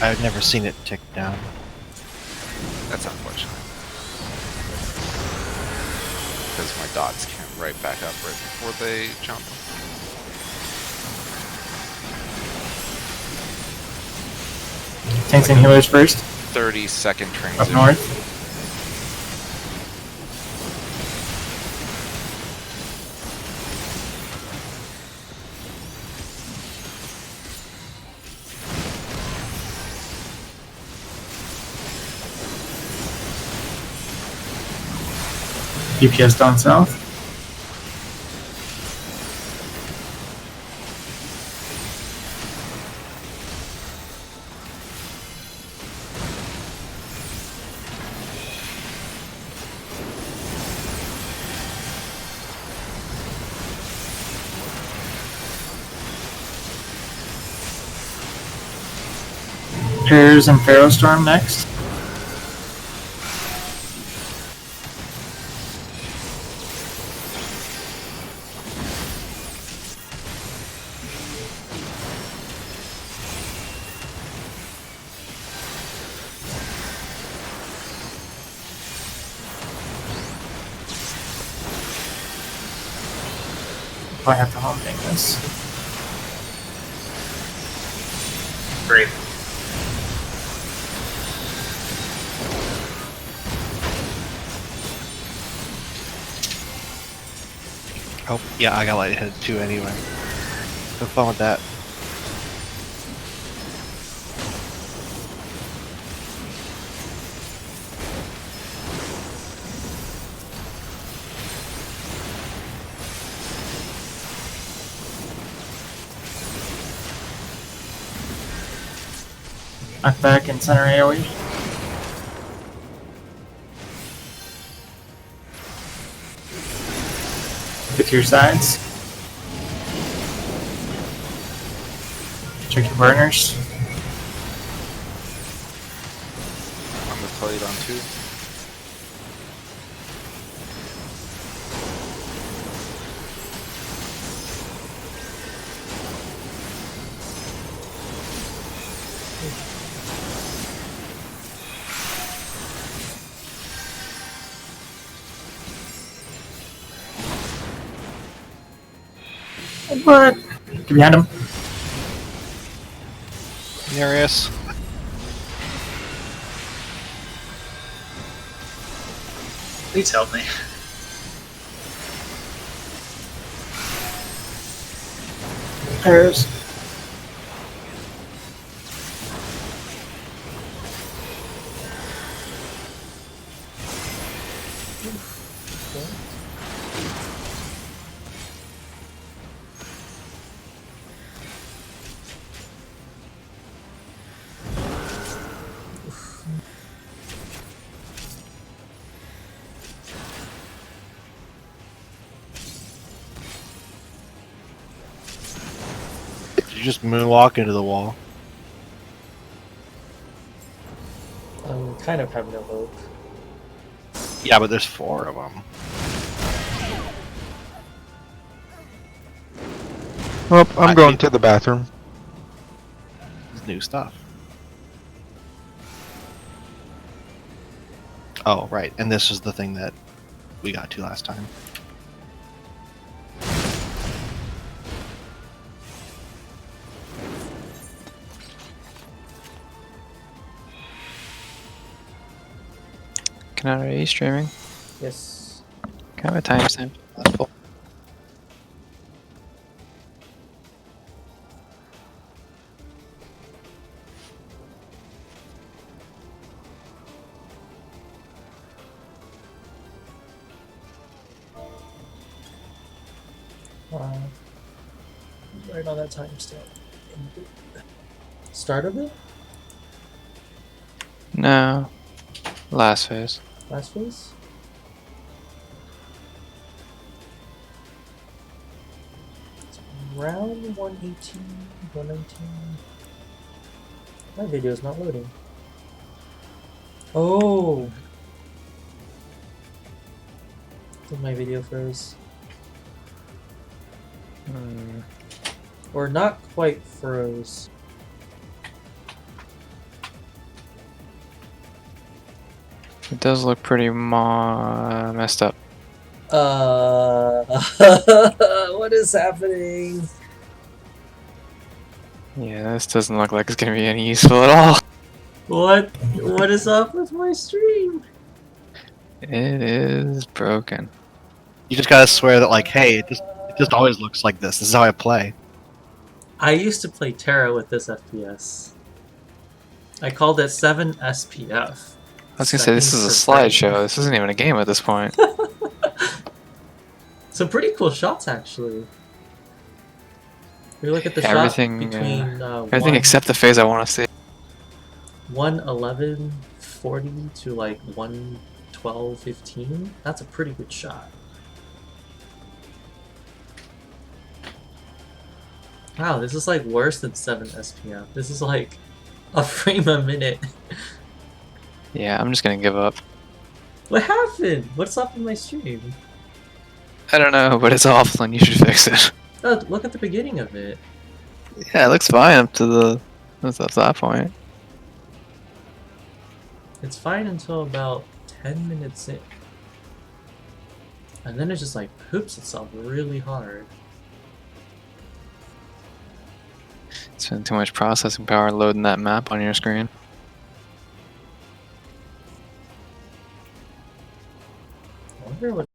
F: I've never seen it tick down.
A: That's unfortunate. Because my dots can't right back up right before they jump.
B: Tanks and healers first.
A: 30-second
B: Up
A: transition.
B: north. DPS down south. Pairs and Pharaoh Storm next. I have to home tank this.
D: Great.
F: Oh, yeah, I got lightheaded too anyway. Have fun with that.
B: Knock back and center AoE. Get to your sides. Check your burners.
A: I'm gonna play it on 2.
B: What? Get behind him.
F: Nereus.
D: Please help me.
B: Pairs.
F: You just moonwalk into the wall.
C: Kind of have no hope.
F: Yeah, but there's 4 of them.
H: Well, I'm going to the bathroom.
F: It's new stuff. Oh, right. And this is the thing that we got to last time.
G: Can I be streaming?
C: Yes.
G: Can I have a timestamp? That's full.
C: Right on that timestamp. Start of it?
G: No. Last phase.
C: Last phase? It's around 118, 119. My video's not loading. Oh! I think my video froze. Or not quite froze.
G: It does look pretty messed up.
C: What is happening?
G: Yeah, this doesn't look like it's gonna be any useful at all.
C: What is up with my stream?
G: It is broken.
F: You just gotta swear that, like, hey, it just always looks like this. This is how I play.
C: I used to play Terra with this FPS. I called it 7 SPF.
G: I was gonna say, this is a slideshow. This isn't even a game at this point.
C: Some pretty cool shots, actually. If you look at the
G: Everything,
C: shot between
G: everything except the phase I want to see.
C: 111.40 to like 112.15. That's a pretty good shot. Wow, this is like worse than 7 SPF. This is like a frame a minute.
G: Yeah, I'm just gonna give up.
C: What happened? What's up in my stream?
G: I don't know, but it's awful and you should fix it.
C: Oh, look at the beginning of it.
G: Yeah, it looks fine up to that point.
C: It's fine until about 10 minutes in. And then it just like poops itself really hard.
G: Spend too much processing power loading that map on your screen.
C: I wonder what